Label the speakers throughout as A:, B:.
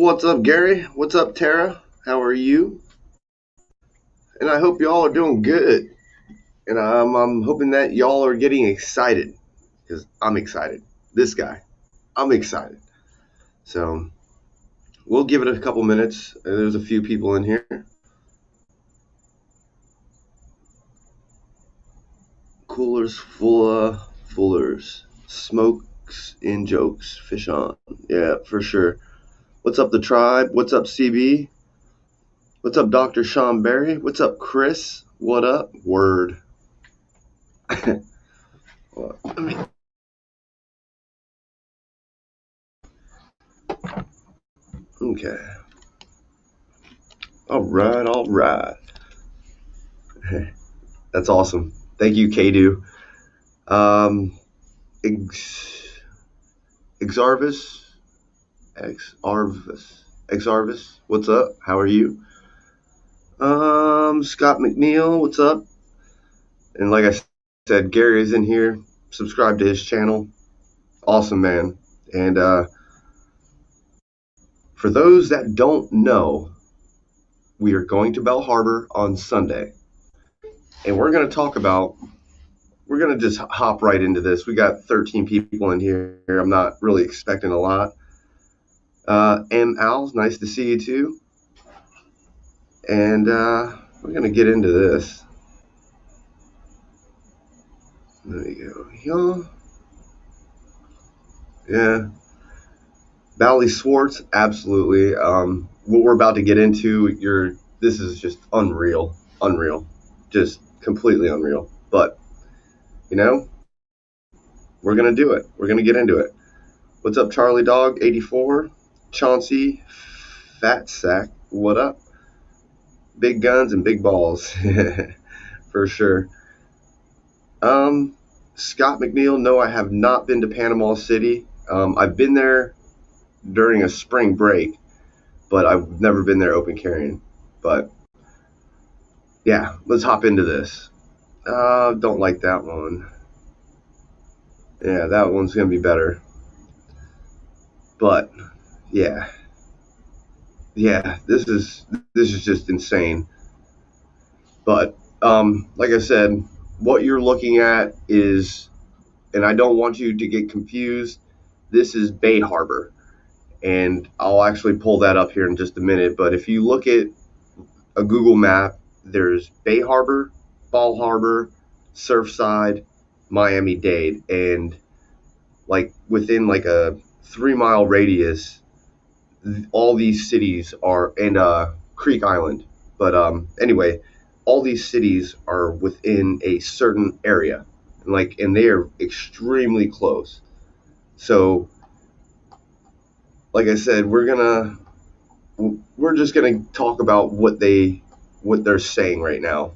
A: What's up, Gary? What's up, Tara? How are you? And I hope y'all are doing good. And I'm hoping that y'all are getting excited because I'm excited. This guy, I'm excited. So we'll give it a couple minutes. There's a few people in here. Coolers full of fullers. Smokes in jokes. Fish on. Yeah, for sure. What's up, the tribe? What's up, CB? What's up, Dr. Sean Berry? What's up, Chris? What up? Word. Well, okay. All right, all right. That's awesome. Thank you, Kadu. Um, Exarvis, Exarvis. What's up? How are you? Scott McNeil. What's up? And like I said, Gary is in here. Subscribe to his channel. Awesome, man. And for those that don't know, we are going to Bell Harbor on Sunday, and we're going to just hop right into this. We got 13 people in here. I'm not really expecting a lot. M. Al's, nice to see you too. And we're going to get into this. There you go. Yeah. Valley Swartz, absolutely. What we're about to get into, this is just unreal. Just completely unreal. But, we're going to do it. We're going to get into it. What's up, Charlie Dog 84? Chauncey Fat Sack, what up? Big guns and big balls. For sure. Scott McNeil, no, I have not been to Panama City. I've been there during a spring break, but I've never been there open carrying. But yeah, let's hop into this. Don't like that one. Yeah, that one's gonna be better. But yeah, this is just insane. But like I said, what you're looking at is, and I don't want you to get confused, this is Bay Harbor. And I'll actually pull that up here in just a minute. But if you look at a Google map, there's Bay Harbor, Ball Harbor, Surfside, Miami-Dade, and like within like a 3-mile radius, all these cities are in Creek Island. But anyway, all these cities are within a certain area, and they are extremely close. So, like I said, we're just gonna talk about what they're saying right now,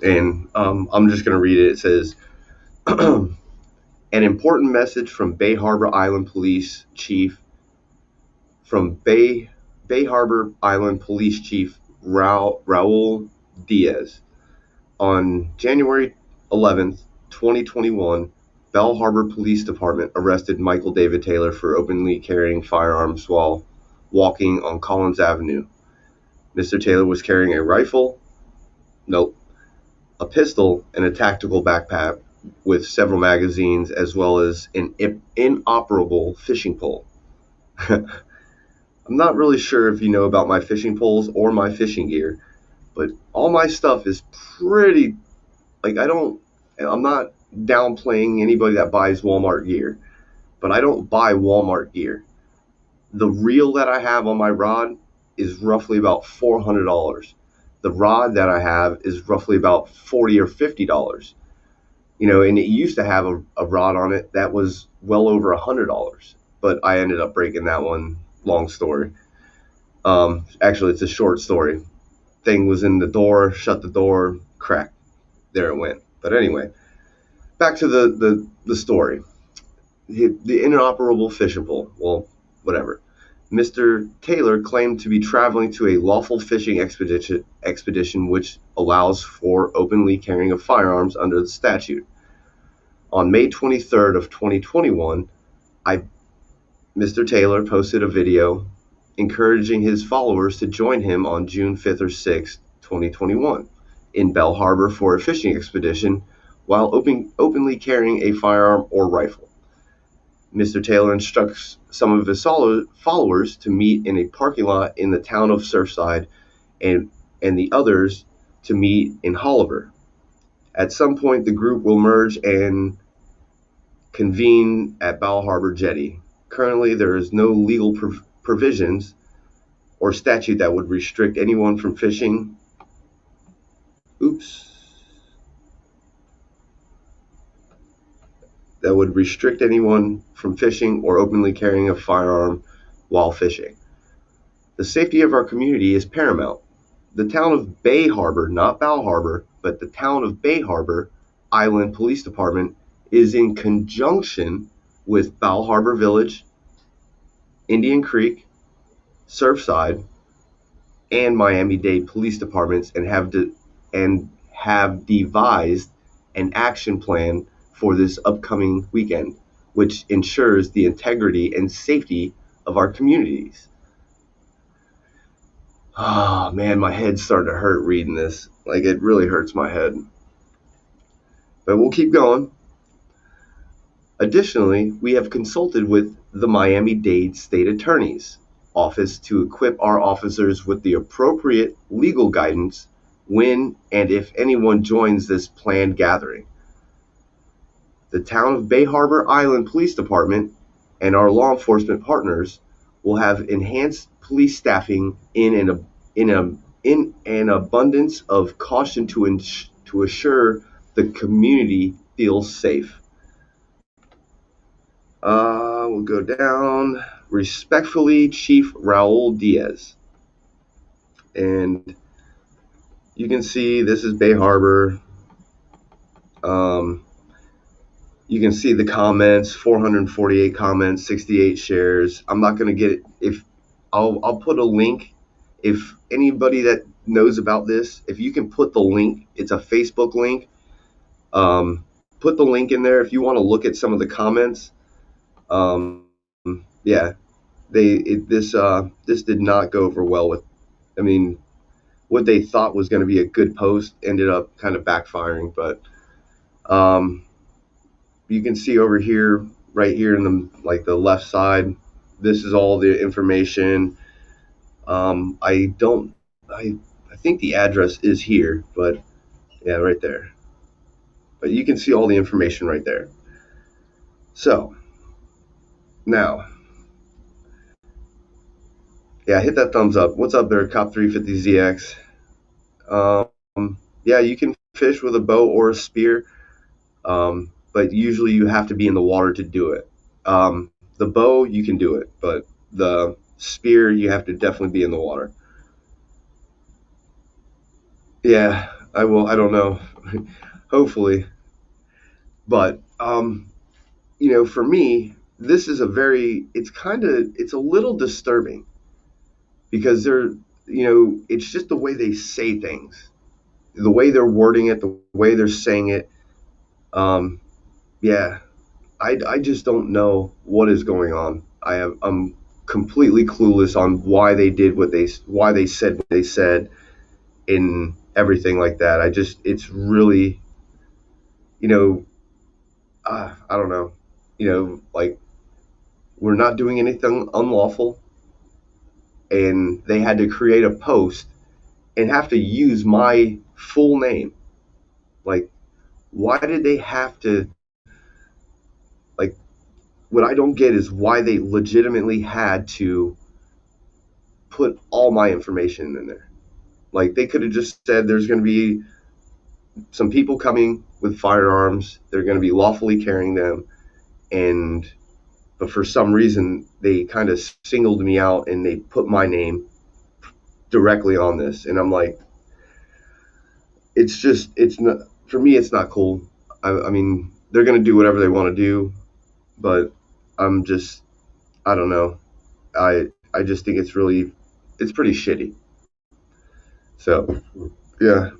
A: and I'm just gonna read it. It says, "An important message from Bay Harbor Island Police Chief Raul Diaz on January 11th, 2021." Bell Harbor Police Department arrested Michael David Taylor for openly carrying firearms while walking on Collins Avenue. Mr. Taylor was carrying a rifle, a pistol, and a tactical backpack with several magazines, as well as an inoperable fishing pole. I'm not really sure if you know about my fishing poles or my fishing gear, but all my stuff is pretty, I'm not downplaying anybody that buys Walmart gear, but I don't buy Walmart gear. The reel that I have on my rod is roughly about $400. The rod that I have is roughly about $40 or $50. And it used to have a rod on it that was well over $100, but I ended up breaking that one. Long story. Actually, it's a short story. Thing was in the door, shut the door, crack. There it went. But anyway, back to the story. The inoperable fishing pole. Well, whatever. Mr. Taylor claimed to be traveling to a lawful fishing expedition which allows for openly carrying of firearms under the statute. On May 23rd of 2021, Mr. Taylor posted a video encouraging his followers to join him on June 5th or 6th, 2021, in Bell Harbor for a fishing expedition while openly carrying a firearm or rifle. Mr. Taylor instructs some of his followers to meet in a parking lot in the town of Surfside and the others to meet in Harbour. At some point, the group will merge and convene at Bal Harbour Jetty. Currently, there is no legal provisions or statute that would restrict anyone from fishing. That would restrict anyone from fishing or openly carrying a firearm while fishing. The safety of our community is paramount. The town of Bay Harbor, not Bal Harbor, but the town of Bay Harbor Island Police Department is in conjunction with Bal Harbor Village, Indian Creek, Surfside, and Miami-Dade police departments and have devised an action plan for this upcoming weekend, which ensures the integrity and safety of our communities. Oh man, my head's starting to hurt reading this. Like, it really hurts my head. But we'll keep going. Additionally, we have consulted with the Miami-Dade State Attorney's Office to equip our officers with the appropriate legal guidance when and if anyone joins this planned gathering. The town of Bay Harbor Island Police Department and our law enforcement partners will have enhanced police staffing in an abundance of caution to assure the community feels safe. We'll go down. Respectfully, Chief Raul Diaz. And you can see this is Bay Harbor. You can see the comments, 448 comments, 68 shares. I'm not going to get it. If I'll put a link. If anybody that knows about this, if you can put the link, it's a Facebook link. Put the link in there if you want to look at some of the comments. Yeah, this did not go over well with. I mean, what they thought was going to be a good post ended up kind of backfiring. But you can see over here, right here in the left side, this is all the information. I think the address is here, but yeah, right there. But you can see all the information right there. So now, yeah, hit that thumbs up. What's up there, Cop 350ZX? Yeah, you can fish with a bow or a spear, but usually you have to be in the water to do it. The bow, you can do it, but the spear, you have to definitely be in the water. Yeah, I will. I don't know. Hopefully. But, for me, this is it's a little disturbing because it's just the way they say things, the way they're wording it, the way they're saying it. Yeah, I just don't know what is going on. I'm completely clueless on why they said what they said and everything like that. It's really, I don't know, like, we're not doing anything unlawful, and they had to create a post and have to use my full name. Like, why did they have to, like, what I don't get is why they legitimately had to put all my information in there. Like, they could have just said there's going to be some people coming with firearms, they're going to be lawfully carrying them, but for some reason they kind of singled me out and they put my name directly on this, and I'm like, it's not, for me, it's not cool. I mean, they're going to do whatever they want to do, but I don't know. I just think it's pretty shitty. So, yeah,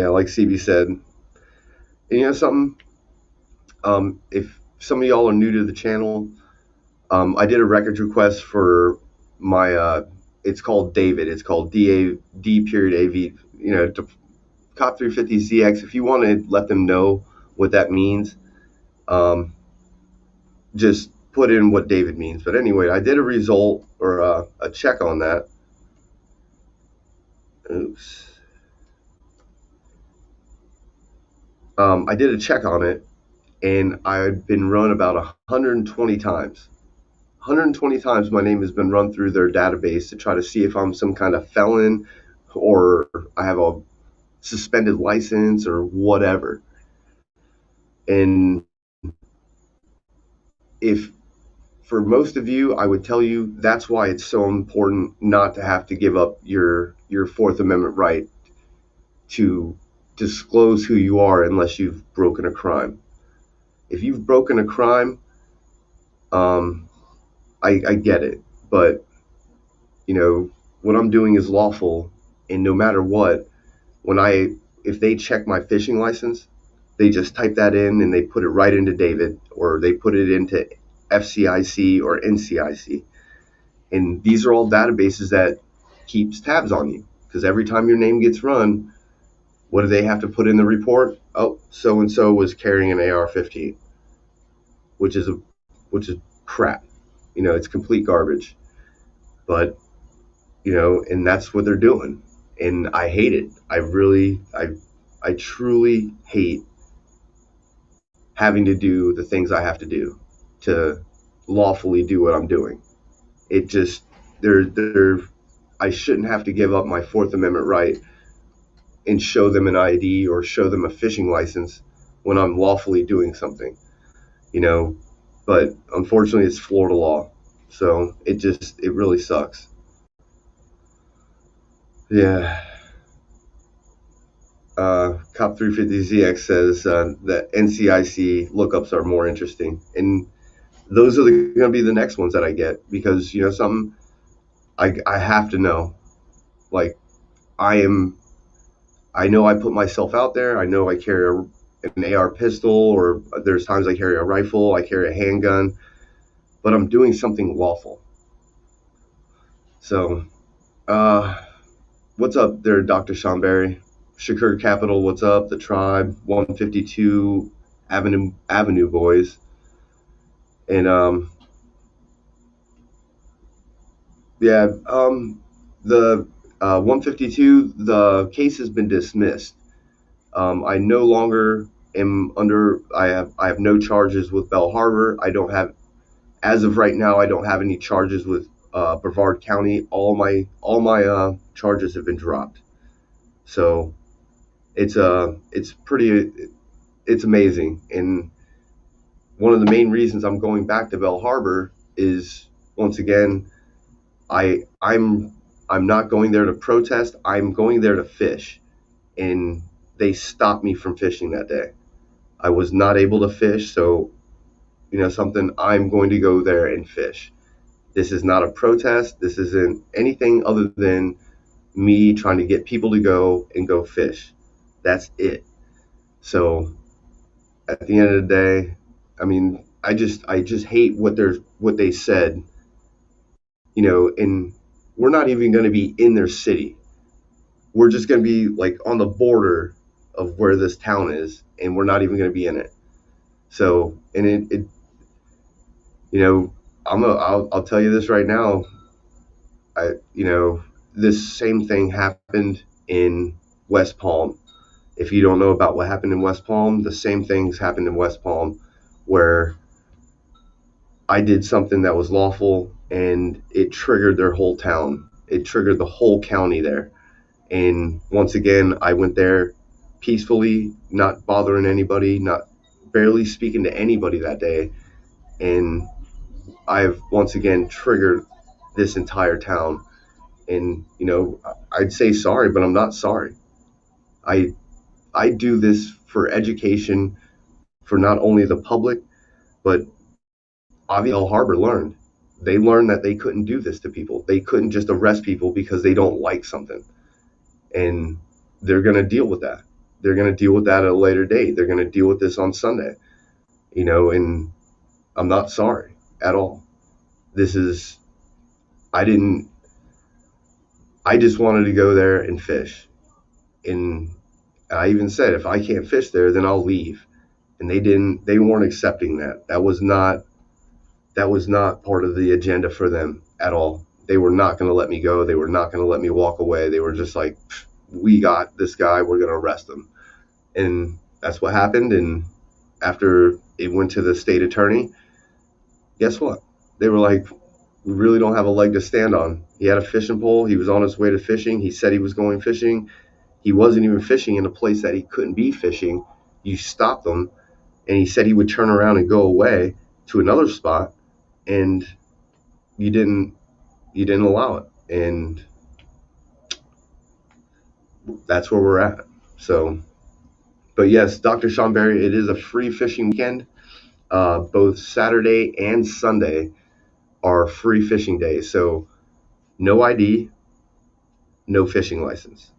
A: like CB said, and you know something, if some of y'all are new to the channel, I did a records request for my it's called David. It's called D period AV. To Cop 350ZX. If you want to let them know what that means, just put in what David means. But anyway, I did a result or a check on that. Oops. I did a check on it, and I've been run about 120 times. 120 times my name has been run through their database to try to see if I'm some kind of felon or I have a suspended license or whatever. And if for most of you, I would tell you that's why it's so important not to have to give up your Fourth Amendment right to disclose who you are unless you've broken a crime. If you've broken a crime, I get it, but what I'm doing is lawful, and no matter what, if they check my fishing license, they just type that in and they put it right into David, or they put it into FCIC or NCIC. And these are all databases that keeps tabs on you, because every time your name gets run, what do they have to put in the report? Oh, so and so was carrying an AR-15, which is crap. It's complete garbage. But and that's what they're doing, and I hate it. I truly hate having to do the things I have to do to lawfully do what I'm doing. It just I shouldn't have to give up my Fourth Amendment right and show them an ID or show them a fishing license when I'm lawfully doing something, but unfortunately it's Florida law. So it really sucks. Yeah. Cop 350ZX says that NCIC lookups are more interesting. And those are going to be the next ones that I get, because, something I have to know. Like, I know I put myself out there. I know I carry an AR pistol, or there's times I carry a rifle, I carry a handgun, but I'm doing something lawful. So, what's up there, Dr. Shamberi? Shakur Capital, what's up? The Tribe, 152 Avenue Boys. And the 152, the case has been dismissed. I no longer am under. I have no charges with Bell Harbor. I don't have, as of right now, I don't have any charges with Brevard County. All my charges have been dropped. So it's amazing. And one of the main reasons I'm going back to Bell Harbor is, once again, I'm not going there to protest. I'm going there to fish, and they stopped me from fishing that day. I was not able to fish, so something, I'm going to go there and fish. This is not a protest. This isn't anything other than me trying to get people to go fish. That's it. So at the end of the day, I mean, I just hate what they said, and we're not even going to be in their city. We're just going to be like on the border of where this town is, and we're not even going to be in it. So, and I'll tell you this right now. This same thing happened in West Palm. If you don't know about what happened in West Palm, the same things happened in West Palm, where I did something that was lawful, and it triggered their whole town. It triggered the whole county there. And once again, I went there peacefully, not bothering anybody, not barely speaking to anybody that day. And I've once again triggered this entire town. And, I'd say sorry, but I'm not sorry. I do this for education, for not only the public, but obviously Harbor learned. They learned that they couldn't do this to people. They couldn't just arrest people because they don't like something. And they're going to deal with that. They're going to deal with that at a later date. They're going to deal with this on Sunday. And I'm not sorry at all. I didn't I just wanted to go there and fish. And I even said, if I can't fish there, then I'll leave. And they weren't accepting that. That was not part of the agenda for them at all. They were not going to let me go. They were not going to let me walk away. They were just like, we got this guy, we're going to arrest him. And that's what happened. And after it went to the state attorney, guess what? They were like, we really don't have a leg to stand on. He had a fishing pole. He was on his way to fishing. He said he was going fishing. He wasn't even fishing in a place that he couldn't be fishing. You stopped him, and he said he would turn around and go away to another spot, and you didn't allow it. And that's where we're at. So, but yes, Dr. Sean Berry, it is a free fishing weekend. Both Saturday and Sunday are free fishing days. So no ID, no fishing license.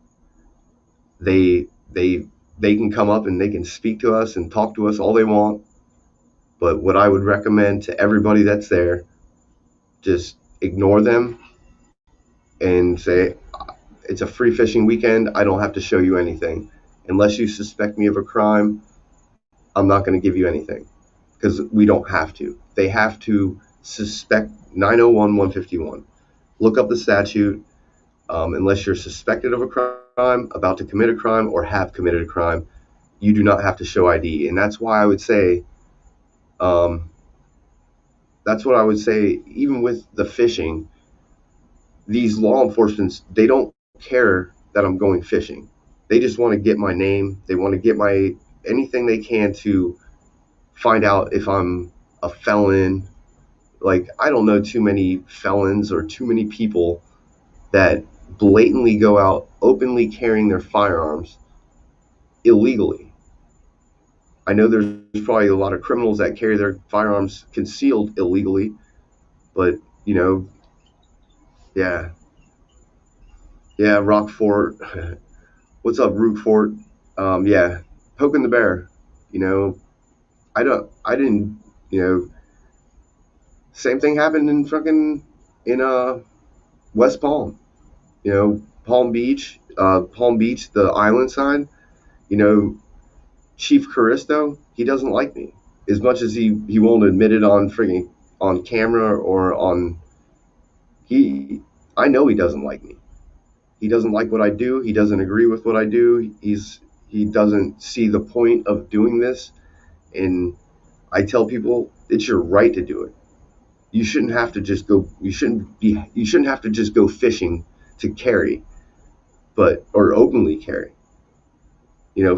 A: They can come up and they can speak to us and talk to us all they want. But what I would recommend to everybody that's there, just ignore them and say, it's a free fishing weekend. I don't have to show you anything. Unless you suspect me of a crime, I'm not going to give you anything, because we don't have to. They have to suspect 901-151. Look up the statute. Unless you're suspected of a crime, about to commit a crime, or have committed a crime, you do not have to show ID. And that's why I would say, even with the fishing, these law enforcement, they don't care that I'm going fishing. They just want to get my name. They want to get anything they can to find out if I'm a felon. Like, I don't know too many felons or too many people that blatantly go out openly carrying their firearms illegally. I know there's probably a lot of criminals that carry their firearms concealed illegally, but yeah, Rockfort. What's up, Rookfort? Yeah, poking the bear. I didn't. Same thing happened in West Palm. Palm Beach, the island side. Chief Caristo, he doesn't like me as much as he won't admit it on camera or on. I know he doesn't like me. He doesn't like what I do. He doesn't agree with what I do. He doesn't see the point of doing this. And I tell people, it's your right to do it. You shouldn't have to just go. You shouldn't have to just go fishing to carry, or openly carry.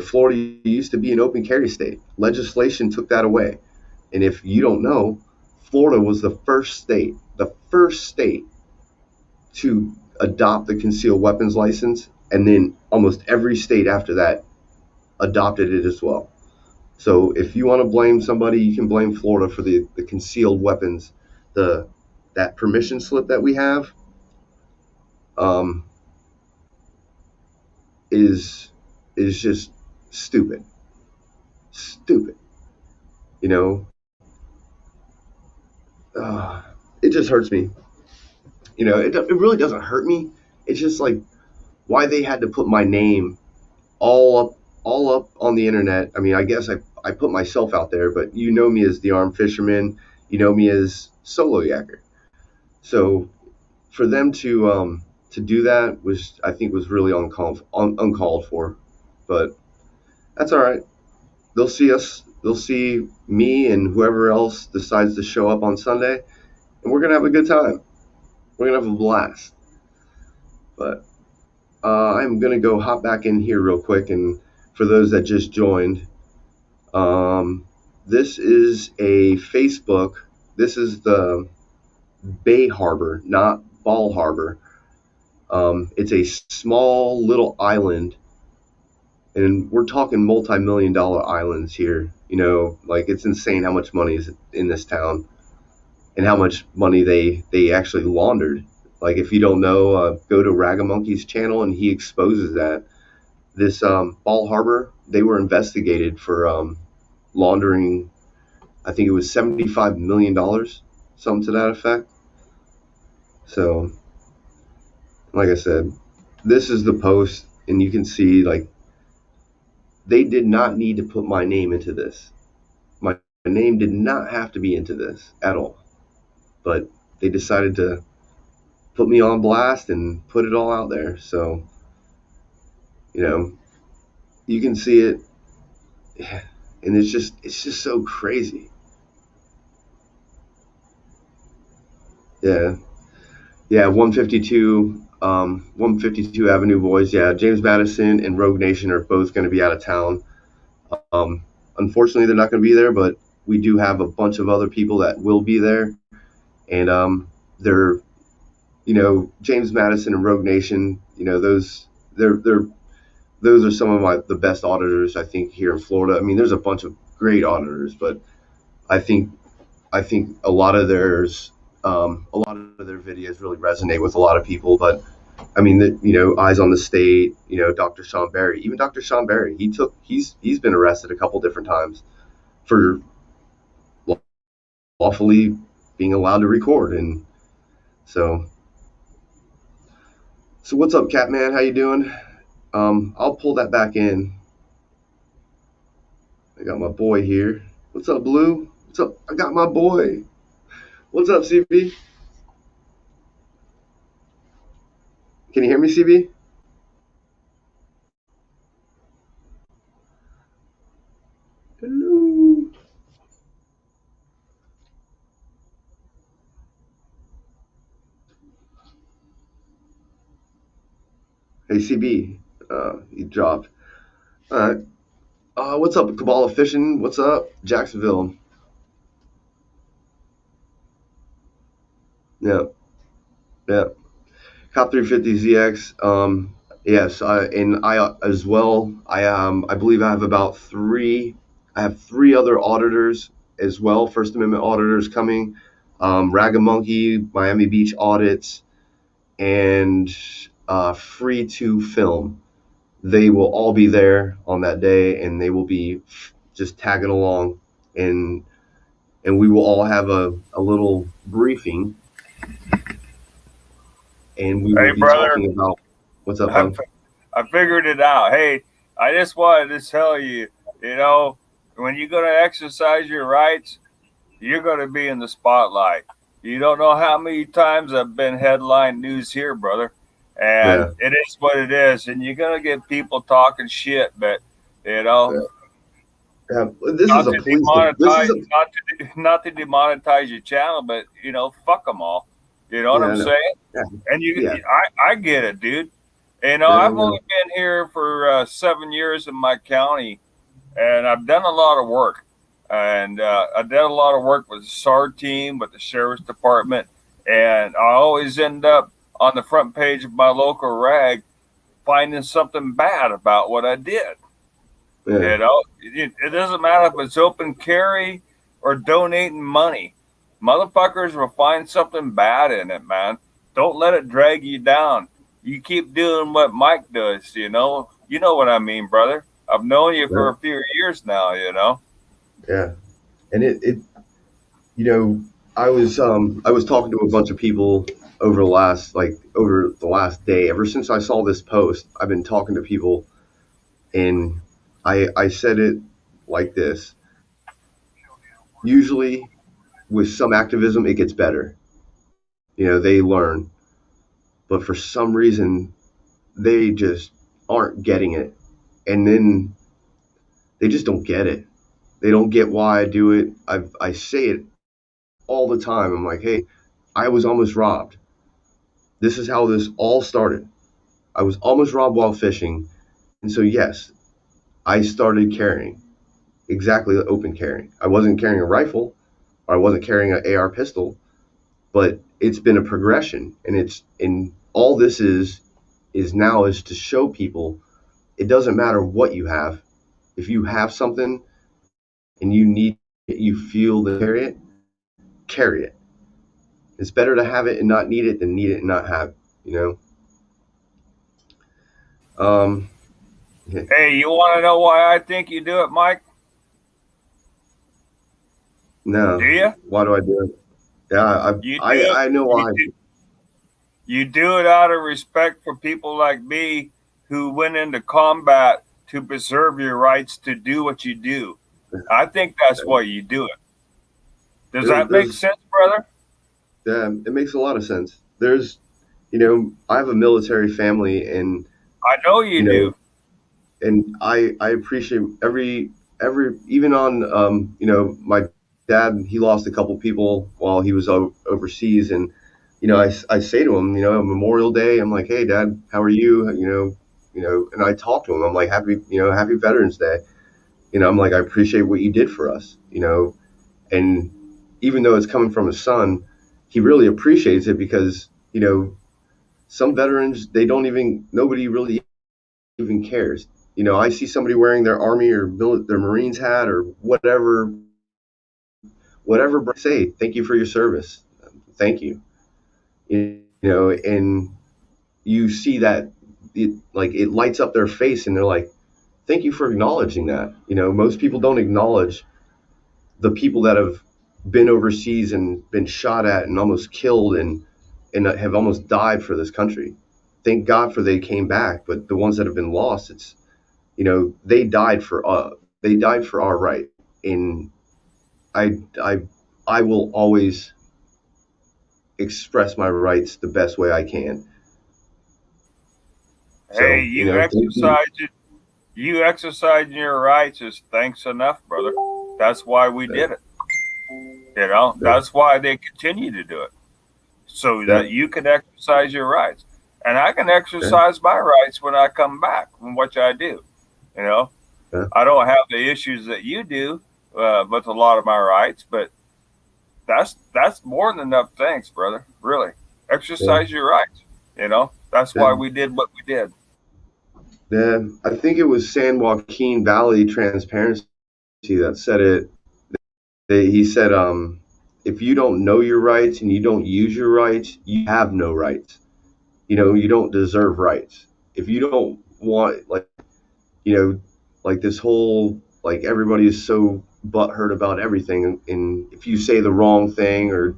A: Florida used to be an open carry state. Legislation took that away. And if you don't know, Florida was the first state to adopt the concealed weapons license, and then almost every state after that adopted it as well. So if you want to blame somebody, you can blame Florida for the concealed weapons. That permission slip that we have is just stupid. It just hurts me. It really doesn't hurt me. It's just like, why they had to put my name all up on the internet. I mean, I guess I put myself out there, but you know me as the armed fisherman. You know me as solo yacker. So for them to do that I think was really uncalled for. But that's all right. They'll see us. They'll see me and whoever else decides to show up on Sunday, and we're gonna have a good time. We're gonna have a blast. But I'm gonna go hop back in here real quick, and for those that just joined, this is a Facebook. This is the Bay Harbor, not Ball Harbor. It's a small little island, and we're talking multi-million-dollar islands here. Like, it's insane how much money is in this town and how much money they actually laundered. Like, if you don't know, go to Ragamonkey's channel and he exposes that. This Ball Harbor, they were investigated for laundering, I think it was $75 million, something to that effect. So Like I said, this is the post, and you can see like they did not need to put my name into this. My name did not have to be into this at all, but they decided to put me on blast and put it all out there. So, you know, you can see it, and it's just so crazy. Yeah, yeah. 152 Avenue Boys. Yeah, James Madison and Rogue Nation are both going to be out of town. Um, Unfortunately, they're not going to be there, but we do have a bunch of other people that will be there, and they're James Madison and Rogue Nation. They're those are some of the best auditors I think here in Florida. I mean, there's a bunch of great auditors, but I think I think a lot of their videos really resonate with a lot of people. But I mean, Eyes on the State, Dr. Sean Berry, even Dr. Sean Berry, he's been arrested a couple different times for lawfully being allowed to record, and so what's up, Catman? How you doing? I'll pull that back in. I got my boy here. What's up, Blue? What's up? I got my boy. What's up, CB? Can you hear me, CB? Hello. Hey, CB. He dropped. All right. What's up, Kabbalah Fishing? What's up, Jacksonville? Yeah, yeah. Cop 350ZX. Yes, and I as well. I believe I have about three. I have three other auditors as well. First Amendment auditors coming. Ragamunkey, Miami Beach audits, and Free to Film. They will all be there on that day, and they will be just tagging along, and we will all have a little briefing, and we will
B: Hey,
A: be
B: brother,
A: talking about what's up,
B: I,
A: bud.
B: I figured it out. Hey, I just wanted to tell you, you know, when you're going to exercise your rights, you're going to be in the spotlight. You don't know how many times I've been headline news here, brother. And
A: Yeah,
B: it is what it is. And you're going to get people talking shit, but, you know,
A: yeah, yeah. This is
B: not
A: a
B: to
A: police. This is
B: demonetize,
A: a
B: not to demonetize your channel, but, fuck them all. You know what
A: yeah,
B: I'm
A: I know.
B: saying?
A: Yeah,
B: And
A: yeah,
B: I get it, dude.
A: yeah, I
B: I've
A: know.
B: only been here for 7 years in my county, and I've done a lot of work. And I did a lot of work with the SAR team, with the sheriff's department, and I always end up on the front page of my local rag finding something bad about what I did.
A: Yeah,
B: It doesn't matter if it's open carry or donating money. Motherfuckers will find something bad in it, man. Don't let it drag you down. You keep doing what Mike does, you know. You know what I mean, brother. I've known you for
A: yeah,
B: a few years now, you know.
A: yeah. And you know, I was talking to a bunch of people over the last day. Ever since I saw this post, I've been talking to people, and I said it like this. Usually, with some activism, it gets better. They learn, but for some reason, they just aren't getting it, and then they just don't get it. They don't get why I do it. I say it all the time. I'm like, hey, I was almost robbed. This is how this all started. I was almost robbed while fishing, and so yes, I started carrying exactly the open carrying. I wasn't carrying a rifle, or I wasn't carrying an AR pistol, but it's been a progression, and all this is now is to show people it doesn't matter what you have. If you have something and you feel to carry it, carry it. It's better to have it and not need it than need it and not have it, you know?
B: Hey, you want to know why I think you do it, Mike? Do
A: No.
B: you?
A: Why do I do it? Yeah,
B: You do it.
A: I know why.
B: You do it out of respect for people like me who went into combat to preserve your rights to do what you do. I think that's why you do it. Does that make
A: There's
B: sense, brother?
A: Yeah, it makes a lot of sense. I have a military family, and
B: I know you
A: you know,
B: do.
A: I appreciate every even on my dad, he lost a couple people while he was overseas, and I say to him, Memorial Day, I'm like, hey Dad, how are you? And I talk to him. I'm like, happy Veterans Day. I'm like, I appreciate what you did for us. And even though it's coming from his son, he really appreciates it because some veterans, they don't even nobody really even cares. I see somebody wearing their army or their Marines hat or whatever. Say thank you for your service, thank you. And you see that it lights up their face, and they're like, thank you for acknowledging that. Most people don't acknowledge the people that have been overseas and been shot at and almost killed and have almost died for this country. Thank God for they came back, but the ones that have been lost, it's they died for our right, and I I I will always express my rights the best way I can.
B: Hey,
A: So thank you.
B: you exercising your rights is thanks enough, brother. That's why we
A: Yeah,
B: did it. That's why they continue to do it. So
A: yeah,
B: that you can exercise your rights. And I can
A: yeah,
B: exercise my rights when I come back from what I do. You know,
A: yeah,
B: I don't have the issues that you do with a lot of my rights, but that's more than enough. Thanks, brother. Really,
A: yeah,
B: exercise your rights. That's
A: yeah.
B: why we did what we did.
A: Yeah. I think it was San Joaquin Valley Transparency that said it. He said, if you don't know your rights and you don't use your rights, you have no rights. You don't deserve rights. If you don't want, you know, like this whole, like everybody is so butthurt about everything. And if you say the wrong thing or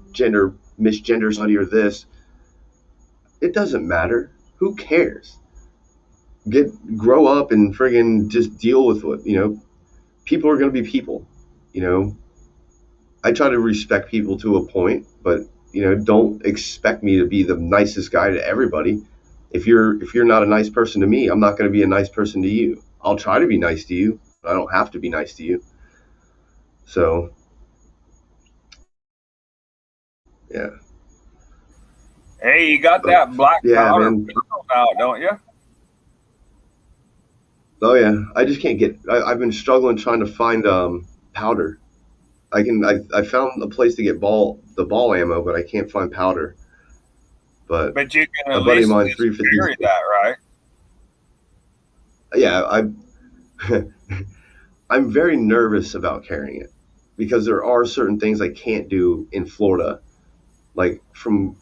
A: misgender somebody or this, it doesn't matter. Who cares? Grow up and friggin' just deal with people are going to be people. You know, I try to respect people to a point, but don't expect me to be the nicest guy to everybody. If you're not a nice person to me, I'm not going to be a nice person to you. I'll try to be nice to you, but I don't have to be nice to you. So yeah,
B: Hey, you got
A: but
B: that black
A: yeah,
B: powder
A: man.
B: pistol now, don't you?
A: Oh yeah, I just can't get. I've been struggling trying to find powder. I found a place to get the ball ammo, but I can't find powder. But
B: But you can
A: a
B: at
A: buddy of
B: least
A: mine,
B: just
A: 350.
B: carry that, right?
A: Yeah, I'm very nervous about carrying it because there are certain things I can't do in Florida. Like from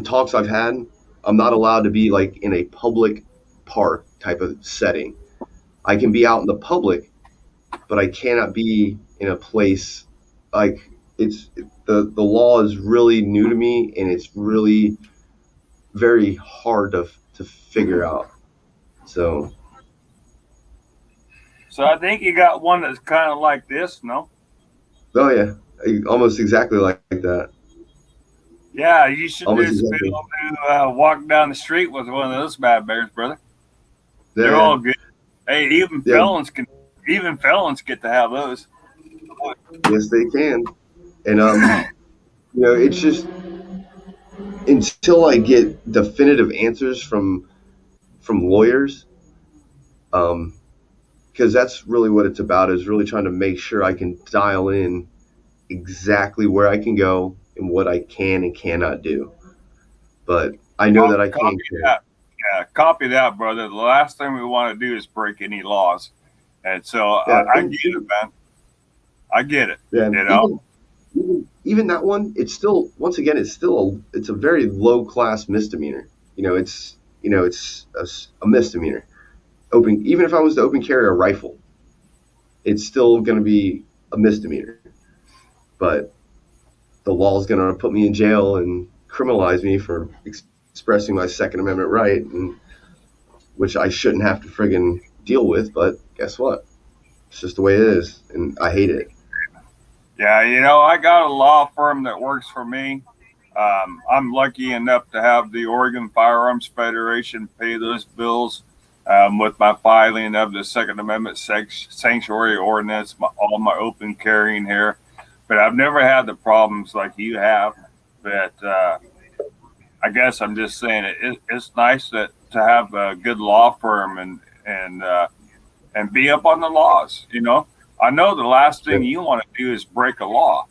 A: talks I've had, I'm not allowed to be like in a public park type of setting. I can be out in the public, but I cannot be in a place like it's the law is really new to me, and it's really very hard to figure out. So,
B: So I think you got one that's kind of like this, no?
A: oh yeah, almost exactly like that.
B: Yeah, you should
A: Almost
B: just be
A: exactly.
B: able to walk down the street with one of those bad bears, brother. They're
A: Yeah,
B: all good. Hey,
A: yeah,
B: even felons get to have those.
A: yes, they can. And it's just until I get definitive answers from lawyers, um, because that's really what it's about. Is really trying to make sure I can dial in exactly where I can go and what I can and cannot do. But I know that I can
B: Copy
A: carry.
B: that. Yeah, copy that, brother. The last thing we want to do is break any laws. And so
A: Yeah,
B: I get it, man. I get it.
A: yeah.
B: You know,
A: Even that one, it's still once again, it's a very low class misdemeanor. It's a misdemeanor. Even if I was to open carry a rifle, it's still going to be a misdemeanor. But the law is going to put me in jail and criminalize me for expressing my Second Amendment right, and which I shouldn't have to friggin' deal with. But guess what? It's just the way it is, and I hate it.
B: Yeah, I got a law firm that works for me. I'm lucky enough to have the Oregon Firearms Federation pay those bills with my filing of the Second Amendment sanctuary ordinance, all my open carrying here. But I've never had the problems like you have. But I guess I'm just saying it's nice to have a good law firm and be up on the laws. I know the last thing
A: Yeah.
B: you want to do is break a law.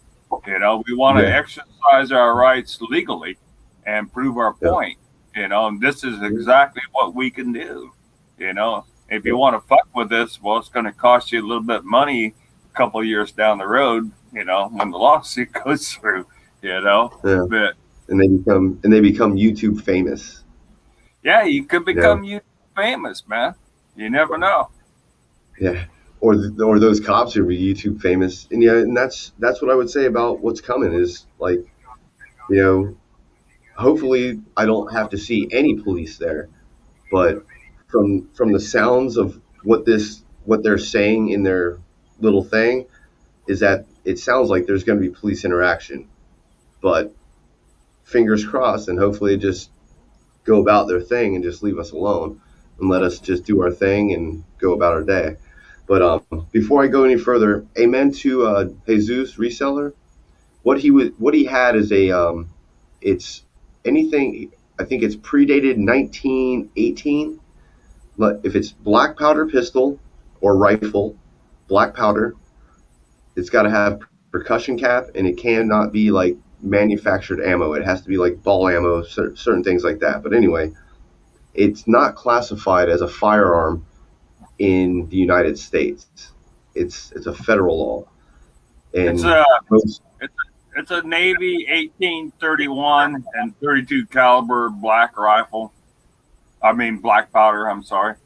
B: We want to
A: Yeah.
B: exercise our rights legally and prove our
A: Yeah.
B: point. And this is exactly what we can do. If you
A: Yeah.
B: want to fuck with this, well, it's going to cost you a little bit of money a couple of years down the road. When the lawsuit goes through.
A: Yeah.
B: But
A: And they become YouTube famous.
B: yeah, you could
A: You know.
B: become you famous, man. You never know.
A: Yeah. Or those cops who be YouTube famous, and yeah, and that's what I would say about what's coming is like, you know, hopefully I don't have to see any police there, but from the sounds of what they're saying in their little thing is that it sounds like there's going to be police interaction, but fingers crossed, and hopefully just go about their thing and just leave us alone and let us just do our thing and go about our day. But before I go any further, amen to Jesus reseller. What he had is it's anything. I think it's predated 1918. But if it's black powder pistol or rifle, black powder, it's got to have percussion cap, and it cannot be like manufactured ammo. It has to be like ball ammo, certain things like that. But anyway, it's not classified as a firearm in the United States. It's a federal law,
B: It's
A: and
B: a
A: most
B: it's a Navy 1831 and 32 caliber black rifle. I mean black powder. I'm sorry.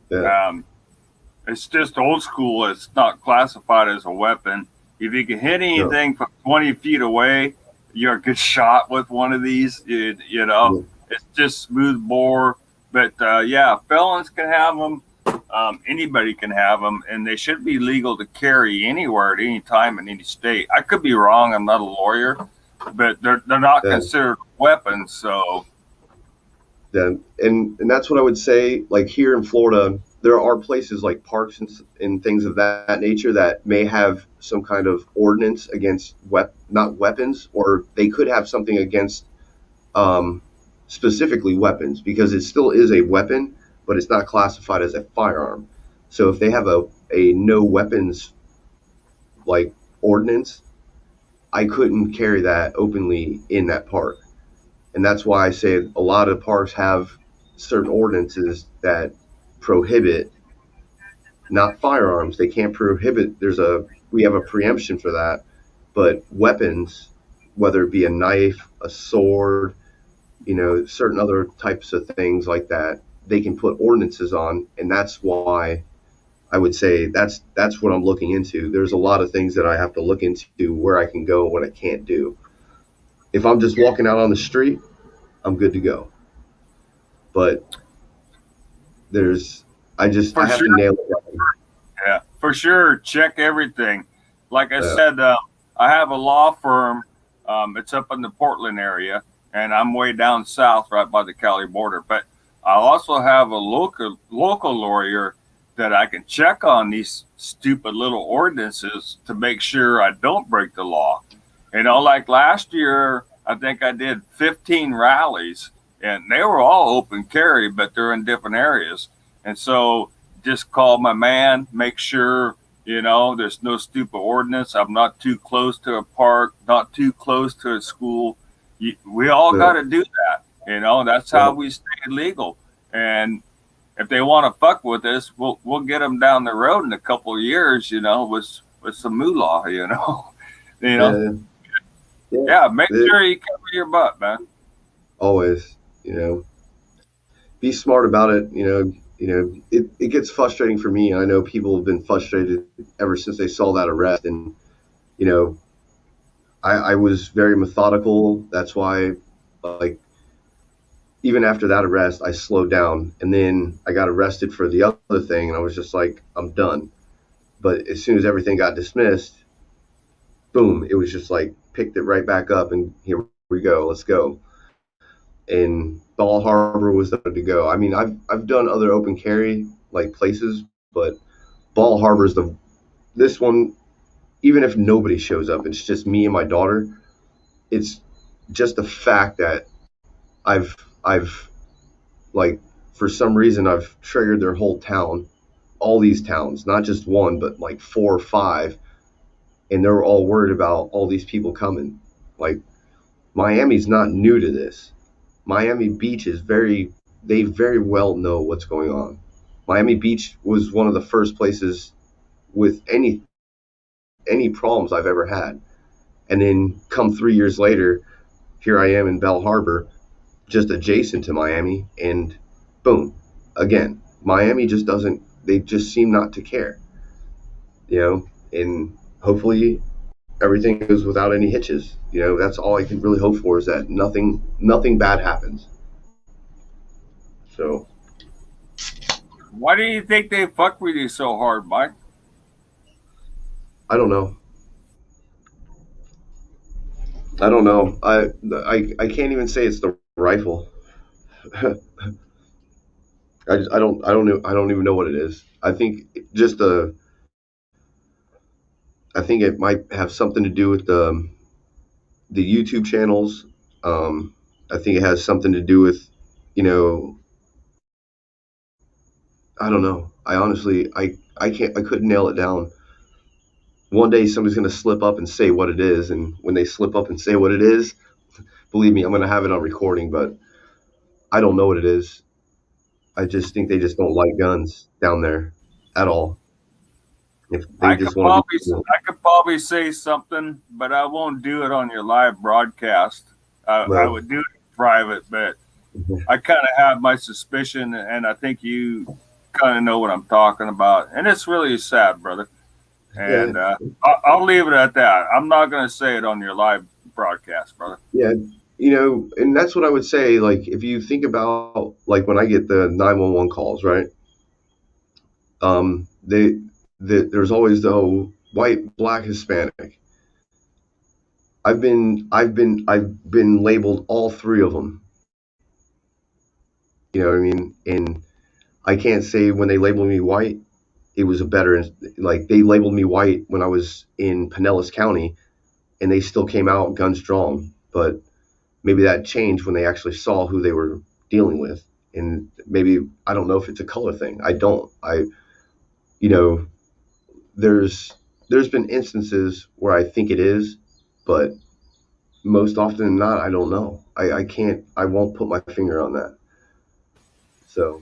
A: yeah,
B: Um, it's just old school. It's not classified as a weapon. If you can hit
A: no,
B: anything from 20 feet away, you're a good shot with one of these.
A: no,
B: It's just smooth bore. But yeah, felons can have them. Anybody can have them, and they should be legal to carry anywhere at any time in any state. I could be wrong. I'm not a lawyer, but they're not
A: yeah,
B: considered weapons. So
A: yeah. And that's what I would say. Like here in Florida, there are places like parks and things of that nature that may have some kind of ordinance against not weapons, or they could have something against um, specifically weapons because it still is a weapon, but it's not classified as a firearm. So if they have a no weapons like ordinance, I couldn't carry that openly in that park. And that's why I say a lot of parks have certain ordinances that prohibit not firearms. They can't prohibit. We have a preemption for that, but weapons, whether it be a knife, a sword, certain other types of things like that, they can put ordinances on, and that's why I would say that's what I'm looking into. There's a lot of things that I have to look into where I can go and what I can't do. If I'm just walking out on the street, I'm good to go. But there's I
B: for
A: have to
B: sure,
A: nail it down.
B: yeah, for sure, check everything. Like I
A: Uh,
B: said, I have a law firm. It's up in the Portland area, and I'm way down south, right by the Cali border. But I also have a local lawyer that I can check on these stupid little ordinances to make sure I don't break the law. Like last year, I think I did 15 rallies, and they were all open carry, but they're in different areas. And so just call my man, make sure, there's no stupid ordinance. I'm not too close to a park, not too close to a school. We all got
A: uh,
B: to do that. That's how
A: uh,
B: we stay legal. And if they want to fuck with us, we'll get them down the road in a couple of years, with some moolah, you know.
A: yeah, yeah.
B: Yeah, make
A: It,
B: sure you cover your butt, man.
A: always, be smart about it. It gets frustrating for me. I know people have been frustrated ever since they saw that arrest, and you know, I was very methodical. That's why, like, even after that arrest, I slowed down, and then I got arrested for the other thing, and I was just like, I'm done. But as soon as everything got dismissed, boom, it was just like picked it right back up, and here we go, let's go. And Ball Harbor was the to go. I mean, I've done other open carry like places, but Ball Harbor is the this one. Even if nobody shows up, it's just me and my daughter. It's just the fact that I've like for some reason I've triggered their whole town, all these towns, not just one, but like 4 or 5, and they're all worried about all these people coming. Like Miami's not new to this. Miami Beach is they very well know what's going on. Miami Beach was one of the first places with any problems I've ever had. And then come 3 years later, here I am in Bell Harbor, just adjacent to Miami, and boom, again, Miami just doesn't, they just seem not to care, and hopefully everything goes without any hitches. That's all I can really hope for, is that nothing bad happens. So,
B: Why do you think they fuck with you so hard, Mike?
A: I don't know. I don't know. I can't even say it's the rifle. I don't even know what it is. Just the I think it might have something to do with the YouTube channels. I think it has something to do with, you know, I don't know. I honestly, I couldn't nail it down. One day somebody's going to slip up and say what it is, and when they slip up and say what it is, believe me, I'm going to have it on recording. But I don't know what it is. I just think they just don't like guns down there at all. If they just want to be cool.
B: I could probably say something, but I won't do it on your live broadcast. I
A: Well,
B: would do it in private, but I kind of have my suspicion, and I think you kind of know what I'm talking about. And it's really sad, brother.
A: yeah,
B: And I'll leave it at that. I'm not going to say it on your live broadcast, brother.
A: yeah, and that's what I would say. Like, if you think about, like, when I get the 911 calls, right? They there's always the white, black, Hispanic. I've been labeled all three of them. You know what I mean? And I can't say when they labeled me white, it was a better, like, they labeled me white when I was in Pinellas County, and they still came out guns drawn. But maybe that changed when they actually saw who they were dealing with, and maybe I don't know if it's a color thing. I don't. You know, there's been instances where I think it is, but most often than not, I don't know. I won't put my finger on that. So,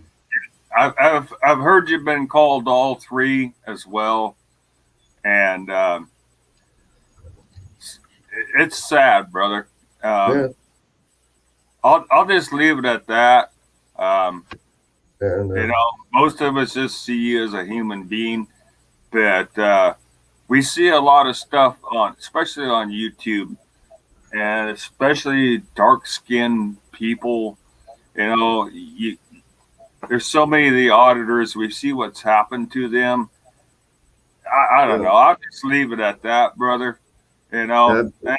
B: I've heard you've been called all three as well, and it's sad, brother.
A: yeah,
B: Um, I'll just leave it at that. Um,
A: and
B: most of us just see you as a human being, but we see a lot of stuff on, especially on YouTube, and especially dark skinned people. There's so many of the auditors. We see what's happened to them. I don't
A: yeah,
B: know. I'll just leave it at that, brother.
A: that,
B: And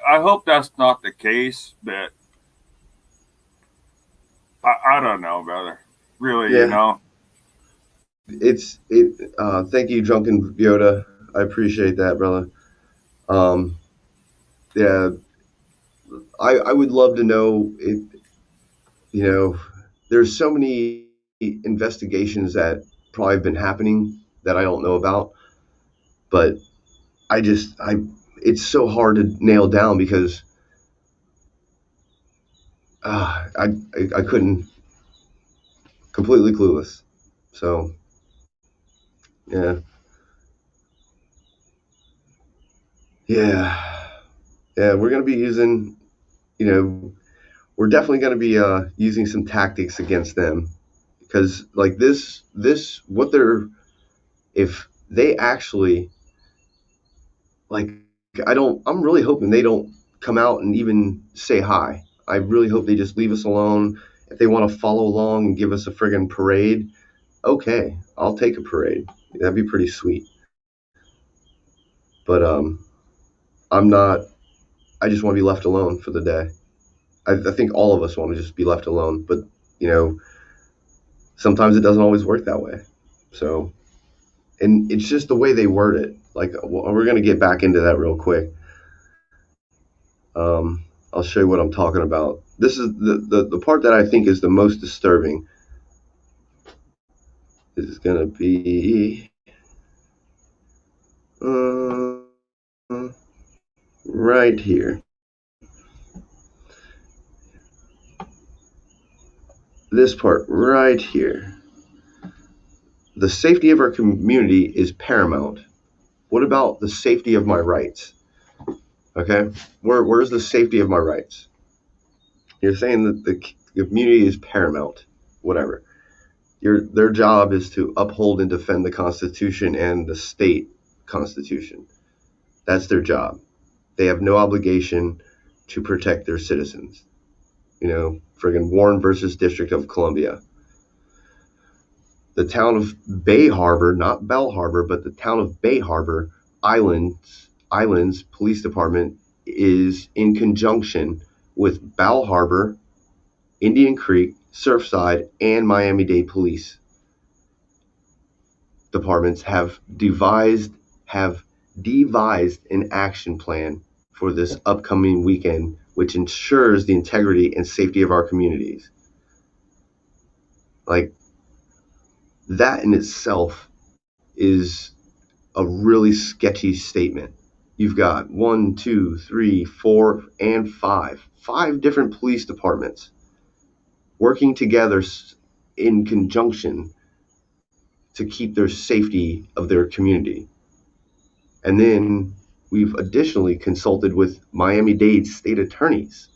B: I hope that's not the case, but I don't know, brother. Really,
A: yeah. Thank you, Drunken Yoda. I appreciate that, brother. Um, yeah, I would love to know it. You know, there's so many investigations that probably have been happening that I don't know about, but it's so hard to nail down because I couldn't, completely clueless. So, yeah, yeah, yeah. We're gonna be using, you know, we're definitely gonna be using some tactics against them, because like this what they're if they actually, like, I'm really hoping they don't come out and even say hi. I really hope they just leave us alone If they want to follow along and give us a friggin' parade, okay, I'll take a parade. That'd be pretty sweet. But I'm not. I just want to be left alone for the day. I think all of us want to just be left alone, but you know, sometimes it doesn't always work that way. So, and it's just the way they word it. Like we're gonna get back into that real quick. I'll show you what I'm talking about. This is the part that I think is the most disturbing. This is gonna be right here. This part right here. The safety of our community is paramount. What about the safety of my rights? Okay, where's the safety of my rights? You're saying that the community is paramount. Whatever. Their job is to uphold and defend the Constitution and the state constitution. That's their job. They have no obligation to protect their citizens. You know, friggin' Warren versus District of Columbia. The town of Bay Harbor, not Bell Harbor, but the town of Bay Harbor Islands Police Department is in conjunction with Bell Harbor, Indian Creek, Surfside, and Miami-Dade police departments have devised an action plan for this upcoming weekend, which ensures the integrity and safety of our communities. Like, that in itself is a really sketchy statement. You've got 1, 2, 3, 4, and 5 different police departments working together in conjunction to keep their safety of their community. And then we've additionally consulted with Miami-Dade State Attorney's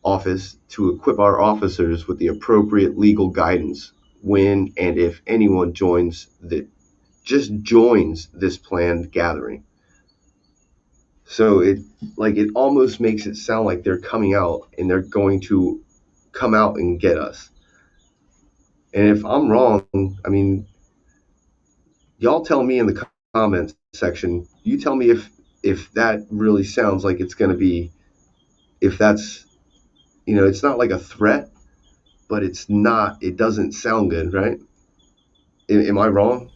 A: office to equip our officers with the appropriate legal guidance when and if anyone joins this planned gathering. So it almost makes it sound like they're coming out and they're going to come out and get us. And if I'm wrong, I mean, y'all tell me in the comments section. You tell me if that really sounds like it's going to be, if that's, it's not like a threat, but it's not. It doesn't sound good, right? Am I wrong?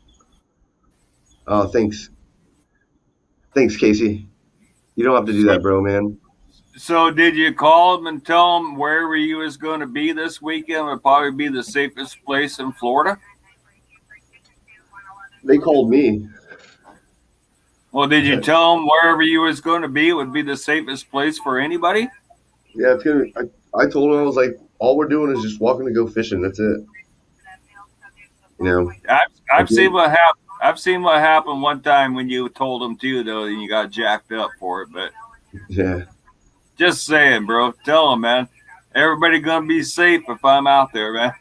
A: Thanks, Casey. You don't have to do
B: So,
A: that, bro, man.
B: so did you call them and tell them wherever you was going to be this weekend would probably be the safest place in Florida?
A: They called me.
B: Well, did you tell them wherever you was going to be would be the safest place for anybody?
A: Yeah, it's gonna. I told him, I was like, all we're doing is just walking to go fishing. That's it. You know.
B: I've seen what happened. I've seen what happened one time when you told them to, though, and you got jacked up for it. But
A: Yeah.
B: just saying, bro. Tell them, man. Everybody gonna be safe if I'm out there, man.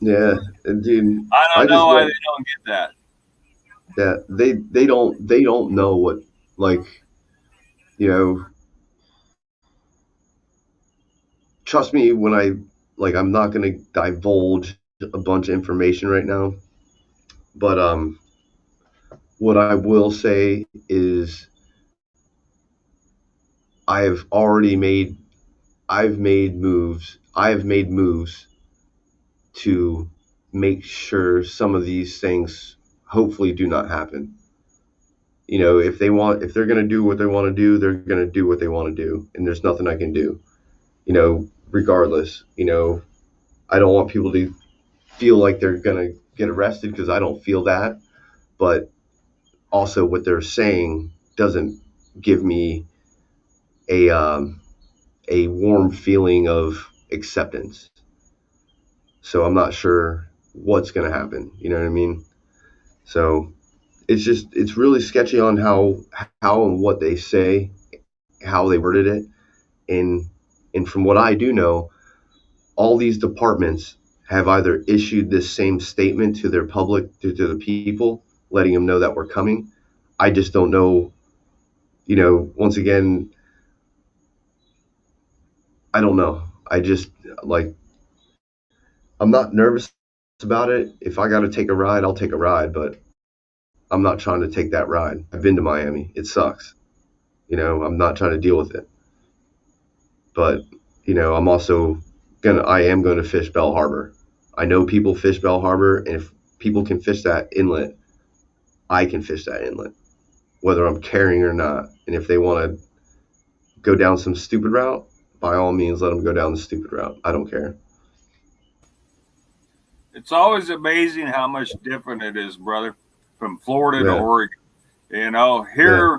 A: Yeah, and dude,
B: I
A: I
B: don't
A: just
B: know why
A: want
B: they don't get that.
A: that they don't know what, like, you know. Trust me when I'm not gonna divulge a bunch of information right now, but what I will say is I've already made I've made moves. I've made moves to make sure some of these things hopefully do not happen. If they're going to do what they want to do, they're going to do what they want to do, and there's nothing I can do. Regardless. I don't want people to feel like they're going to get arrested, because I don't feel that, but also what they're saying doesn't give me a warm feeling of acceptance. So I'm not sure what's going to happen. You know what I mean? So it's really sketchy on how and what they say, how they worded it. And from what I do know, all these departments have either issued this same statement to their public, to the people, letting them know that we're coming. I just don't know, once again, I don't know. I just, like, I'm not nervous about it. If I got to take a ride, I'll take a ride, but I'm not trying to take that ride. I've been to Miami. It sucks. I'm not trying to deal with it. But, I'm also I am going to fish Bell Harbor. I know people fish Bell Harbor, and if people can fish that inlet, I can fish that inlet, whether I'm carrying or not. And if they want to go down some stupid route, by all means, let them go down the stupid route. I don't care.
B: It's always amazing how much different it is, brother, from Florida to
A: Yeah,
B: Oregon.
A: yeah,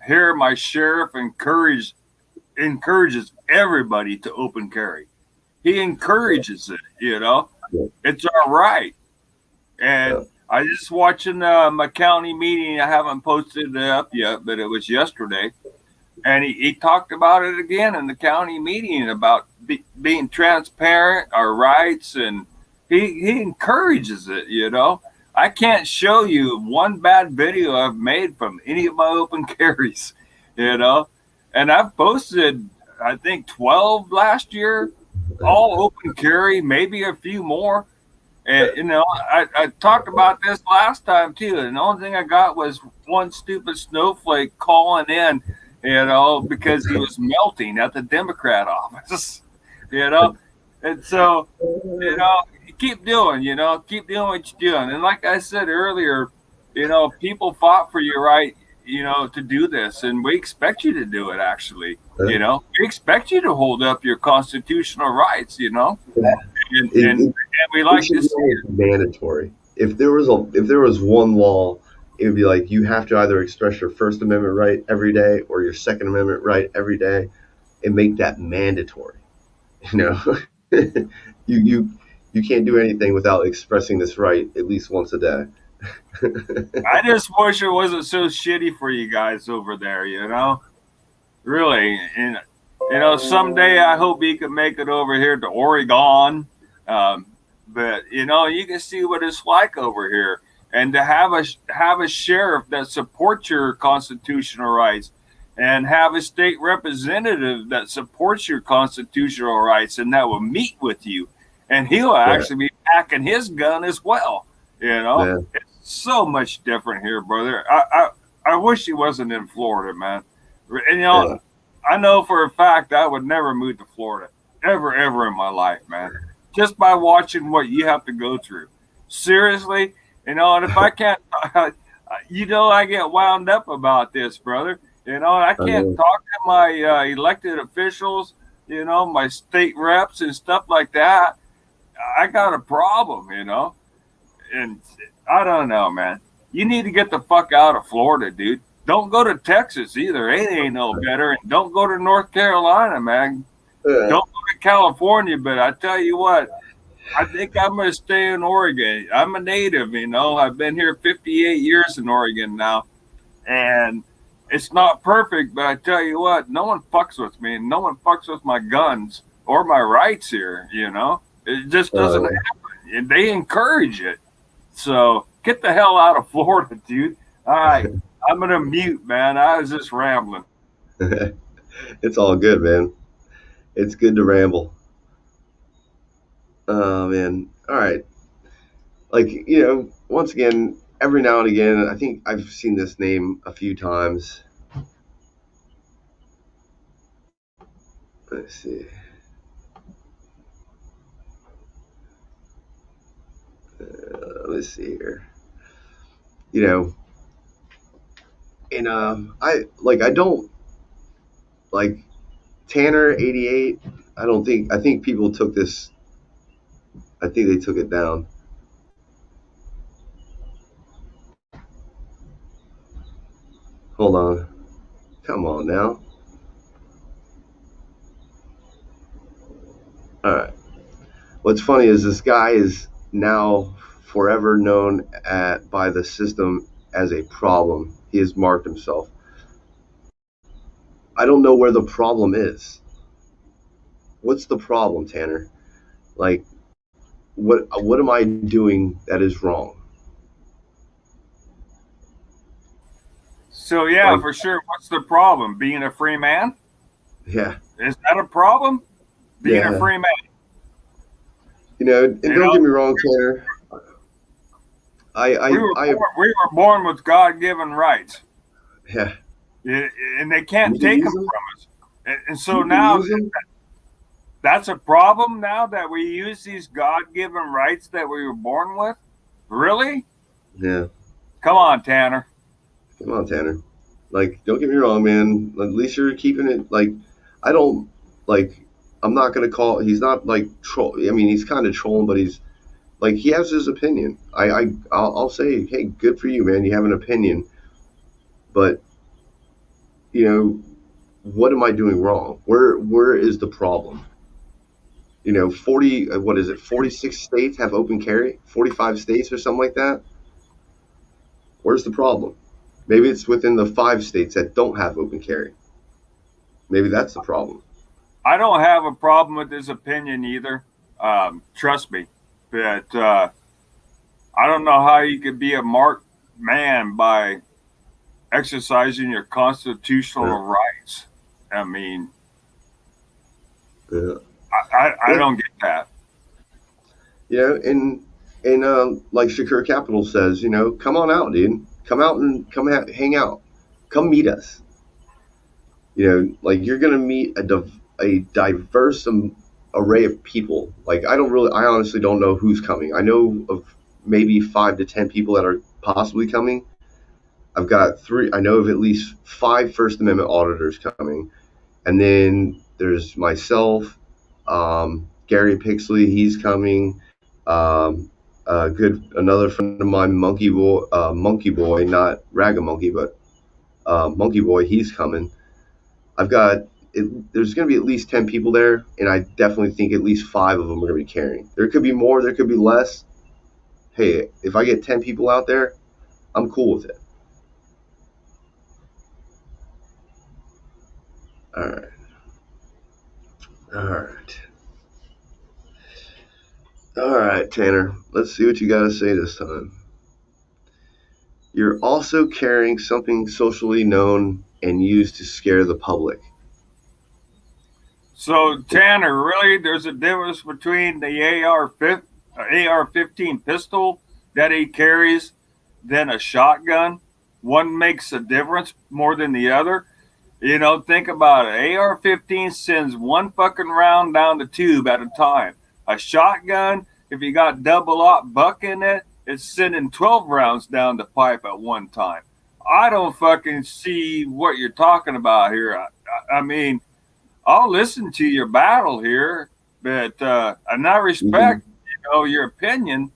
B: Here my sheriff encourages everybody to open carry. He encourages it,
A: yeah,
B: It's all right.
A: yeah.
B: And I just watching my county meeting. I haven't posted it up yet, but it was yesterday. And he talked about it again in the county meeting about being transparent, our rights, and he encourages it. I can't show you one bad video I've made from any of my open carries, you know. And I've posted, I think, 12 last year, all open carry, maybe a few more. And I talked about this last time too, and the only thing I got was one stupid snowflake calling in, because he was melting at the Democrat office, you know. And so, keep doing what you're doing. And like I said earlier, people fought for your right, to do this, and we expect you to do it. Actually, we expect you to hold up your constitutional rights, and we
A: It
B: like
A: should
B: to
A: be
B: see it.
A: mandatory. If there was one law, it would be like you have to either express your First Amendment right every day or your Second Amendment right every day, and make that mandatory. You know, you you you can't do anything without expressing this right at least once a day.
B: I just wish it wasn't so shitty for you guys over there, really. And someday I hope you can make it over here to Oregon. Um, but you can see what it's like over here, and to have a sheriff that supports your constitutional rights, and have a state representative that supports your constitutional rights, and that will meet with you, and he'll
A: Right.
B: actually be packing his gun as well.
A: Yeah.
B: It's so much different here, brother. I wish he wasn't in Florida, man. And
A: Yeah.
B: I know for a fact I would never move to Florida ever in my life, man. Just by watching what you have to go through. Seriously, and if I can't, I get wound up about this, brother. And I
A: I
B: can't
A: know.
B: talk to my elected officials, my state reps and stuff like that. I got a problem. And I don't know, man. You need to get the fuck out of Florida, dude. Don't go to Texas either. It ain't no better. And don't go to North Carolina, man.
A: Yeah.
B: Don't go to California. But I tell you what, I think I'm going to stay in Oregon. I'm a native, I've been here 58 years in Oregon now. And it's not perfect, but I tell you what, no one fucks with me. No one fucks with my guns or my rights here. It just doesn't
A: Uh,
B: happen. And they encourage it. So get the hell out of Florida, dude. All right. I'm going to mute, man. I was just rambling.
A: it's all good, man. It's good to ramble. Oh man. All right. Like, once again, every now and again, I think I've seen this name a few times. Let's see. Let's see here. You know, and I don't like Tanner 88. I think people took this. I think they took it down. Hold on. Come on now. All right. What's funny is this guy is now forever known by the system as a problem. He has marked himself. I don't know where the problem is. What's the problem, Tanner? Like, what am I doing that is wrong?
B: So, yeah,
A: Like,
B: for sure. What's the problem? Being a free man?
A: yeah,
B: Is that a problem? Being a
A: yeah.
B: free man?
A: And
B: You
A: don't
B: know,
A: get me wrong, Tanner. I
B: we were born with God given rights,
A: yeah.
B: and they can't
A: We can
B: take them
A: use them.
B: from us. And so
A: We can
B: now
A: use them.
B: that's a problem now that we use these God given rights that we were born with. Really?
A: Yeah.
B: Come on, Tanner.
A: Come on, Tanner. Like, don't get me wrong, man. At least you're keeping it. Like, I don't like. I'm not gonna call. He's not like troll. I mean, he's kind of trolling, but he's like he has his opinion. I'll say, hey, good for you, man. You have an opinion, but you know, what am I doing wrong? Where is the problem? 40. What is it? 46 states have open carry. 45 states or something like that. Where's the problem? Maybe it's within the 5 states that don't have open carry. Maybe that's the problem.
B: I don't have a problem with his opinion either. Trust me, but I don't know how you could be a marked man by exercising your
A: Yeah.
B: constitutional rights. I mean,
A: Yeah.
B: I
A: Yeah.
B: don't get that.
A: And like Shakur Capital says, come on out, dude. Come out and hang out. Come meet us. Like you're gonna meet a diverse array of people. Like I honestly don't know who's coming. I know of maybe 5 to 10 people that are possibly coming. I've got three. I know of at least 5 First Amendment auditors coming, and then there's myself, Gary Pixley. He's coming. Another friend of mine, Monkey Boy, not Ragamonkey, but Monkey Boy. He's coming. I've got. There's going to be at least 10 people there, and I definitely think at least 5 of them are going to be carrying. There could be more. There could be less. Hey, if I get 10 people out there, I'm cool with it. All right. All right. All right, Tanner. Let's see what you got to say this time. You're also carrying something socially known and used to scare the public.
B: So Tanner, really, there's a difference between the AR-15 pistol that he carries than a shotgun. One makes a difference more than the other. Think about it. AR-15 sends one fucking round down the tube at a time. A shotgun, if you got double-aught buck in it, it's sending 12 rounds down the pipe at one time. I don't fucking see what you're talking about here. I mean, I'll listen to your battle here, but and I
A: Mm-hmm.
B: respect, your opinion,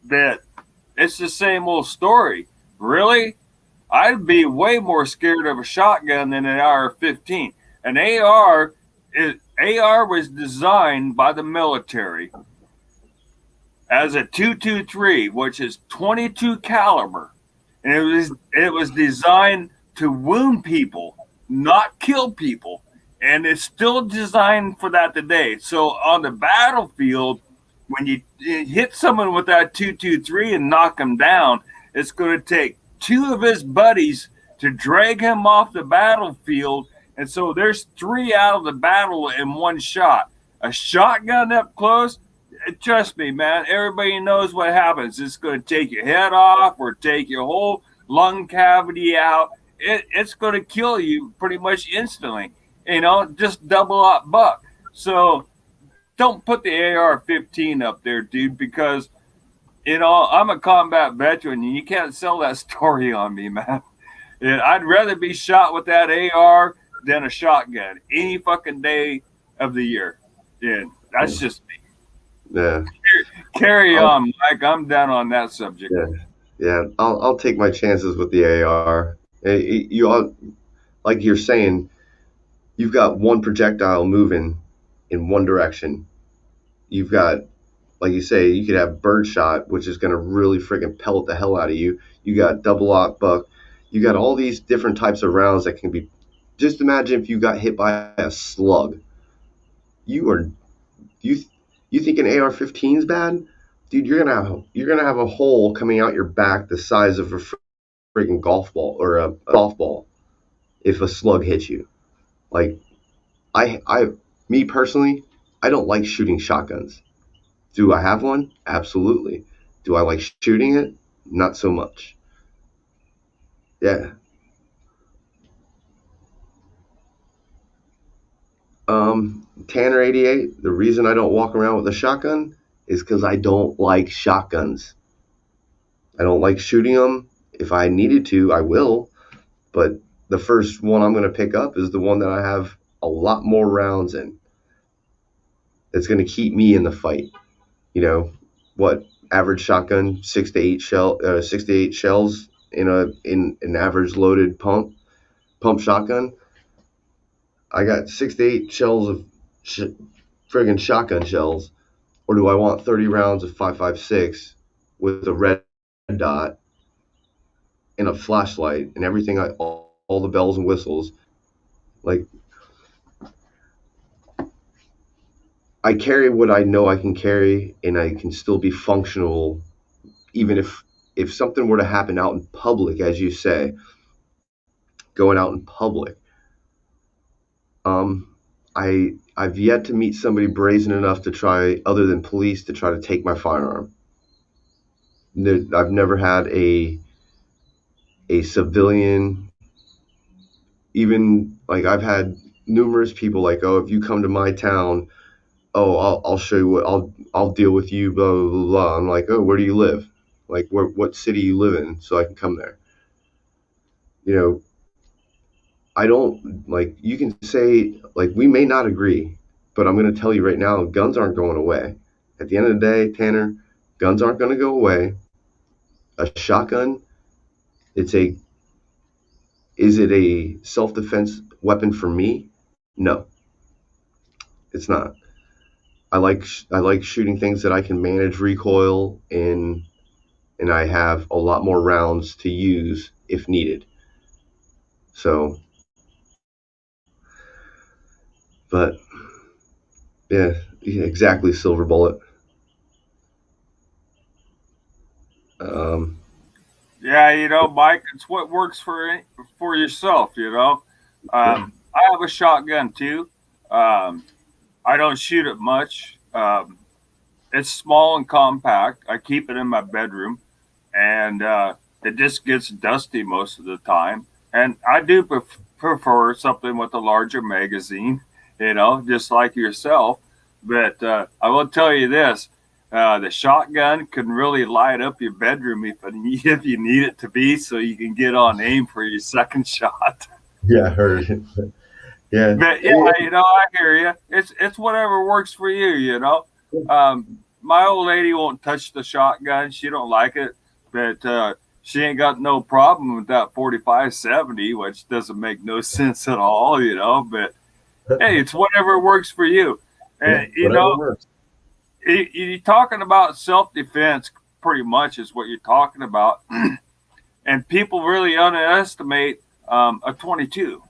B: but it's the same old story. Really? I'd be way more scared of a shotgun than an AR-15. An AR was designed by the military as a 223, which is 22 caliber, and it was designed to wound people, not kill people, and it's still designed for that today. So on the battlefield, when you hit someone with that 223 and knock him down, it's going to take 2 of his buddies to drag him off the battlefield. And so there's 3 out of the battle in one shot. A shotgun up close, trust me, man, everybody knows what happens. It's going to take your head off or take your whole lung cavity out. It's going to kill you pretty much instantly. Just double up buck. So don't put the AR-15 up there, dude, because I'm a combat veteran, and you can't sell that story on me, man. And I'd rather be shot with that AR than a shotgun any fucking day of the year. Yeah, that's just me.
A: Yeah.
B: Carry
A: I'll,
B: on, Mike. I'm done on that subject.
A: yeah. Yeah. I'll take my chances with the AR. You all, like you're saying, you've got one projectile moving in one direction. You've got, like you say, you could have birdshot, which is going to really freaking pellet the hell out of you. You got double-aught buck. You got all these different types of rounds that can be. Just imagine if you got hit by a slug. You are you you think an AR-15 is bad, dude? You're gonna have a hole coming out your back the size of a freaking golf ball or a softball if a slug hits you. Like I me personally, I don't like shooting shotguns. Do I have one? Absolutely. Do I like shooting it? Not so much. Yeah. Tanner 88, the reason I don't walk around with a shotgun is because I don't like shotguns. I don't like shooting them. If I needed to, I will. But the first one I'm going to pick up is the one that I have a lot more rounds in. It's going to keep me in the fight. You know, what average shotgun, 6 to 8 shells in an average loaded pump shotgun. I got 6 to 8 shells of friggin' shotgun shells, or do I want 30 rounds of 5.56 with a red dot and a flashlight and everything, all the bells and whistles? Like, I carry what I know I can carry, and I can still be functional, even if something were to happen out in public, as you say, going out in public. I've yet to meet somebody brazen enough to try, other than police, to try to take my firearm. I've never had a civilian, even like I've had numerous people like, oh, if you come to my town, oh, I'll show you what I'll deal with you, blah blah blah blah. I'm like, oh, where do you live? Like, what city you live in, so I can come there. You know, I don't like. You can say like we may not agree, but I'm going to tell you right now, guns aren't going away. At the end of the day, Tanner, guns aren't going to go away. A shotgun, it's a is it a self-defense weapon for me? No, it's not. I like shooting things that I can manage recoil and I have a lot more rounds to use if needed. So, but yeah, exactly, silver bullet. Um,
B: Yeah, Mike, it's what works for yourself.
A: yeah,
B: I have a shotgun too. Um, I don't shoot it much. It's small and compact. I keep it in my bedroom, and it just gets dusty most of the time. And I do prefer something with a larger magazine, just like yourself. But I will tell you this: the shotgun can really light up your bedroom if you need it to be, so you can get on aim for your second shot.
A: yeah, I heard it. Yeah,
B: But yeah, I hear you. It's whatever works for you. My old lady won't touch the shotgun. She don't like it, but she ain't got no problem with that 45-70, which doesn't make no sense at all. But hey, it's whatever works for you.
A: yeah,
B: And
A: whatever works.
B: you're talking about self defense. Pretty much is what you're talking about, and people really underestimate a 22.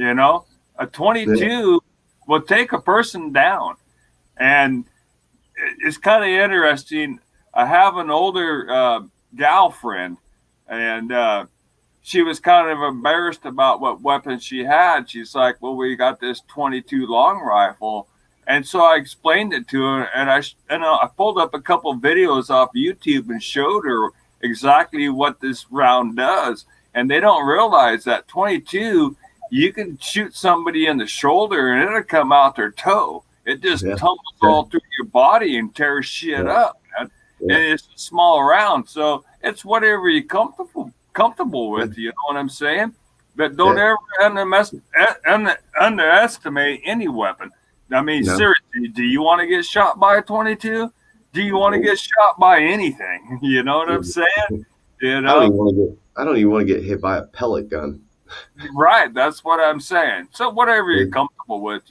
B: A
A: Yeah,
B: 22 will take a person down. And it's kind of interesting. I have an older gal friend, and she was kind of embarrassed about what weapon she had. She's like, "Well, we got this 22 long rifle," and so I explained it to her, and I pulled up a couple of videos off YouTube and showed her exactly what this round does. And they don't realize that 22, you can shoot somebody in the shoulder and it'll come out their toe. It just
A: yeah,
B: tumbles
A: yeah,
B: all through your body and tears shit
A: yeah,
B: up, man.
A: yeah,
B: And it's a small round, so it's whatever you're comfortable
A: yeah,
B: with. You know what I'm saying? But don't
A: yeah.
B: ever underestimate any weapon. I mean,
A: No,
B: seriously, do you want to get shot by a 22? Do you want to
A: no.
B: get shot by anything? You know what I'm saying? You
A: I don't
B: know,
A: even want to get. I don't even want to get hit by a pellet gun.
B: right? That's what I'm saying. So whatever you're comfortable with.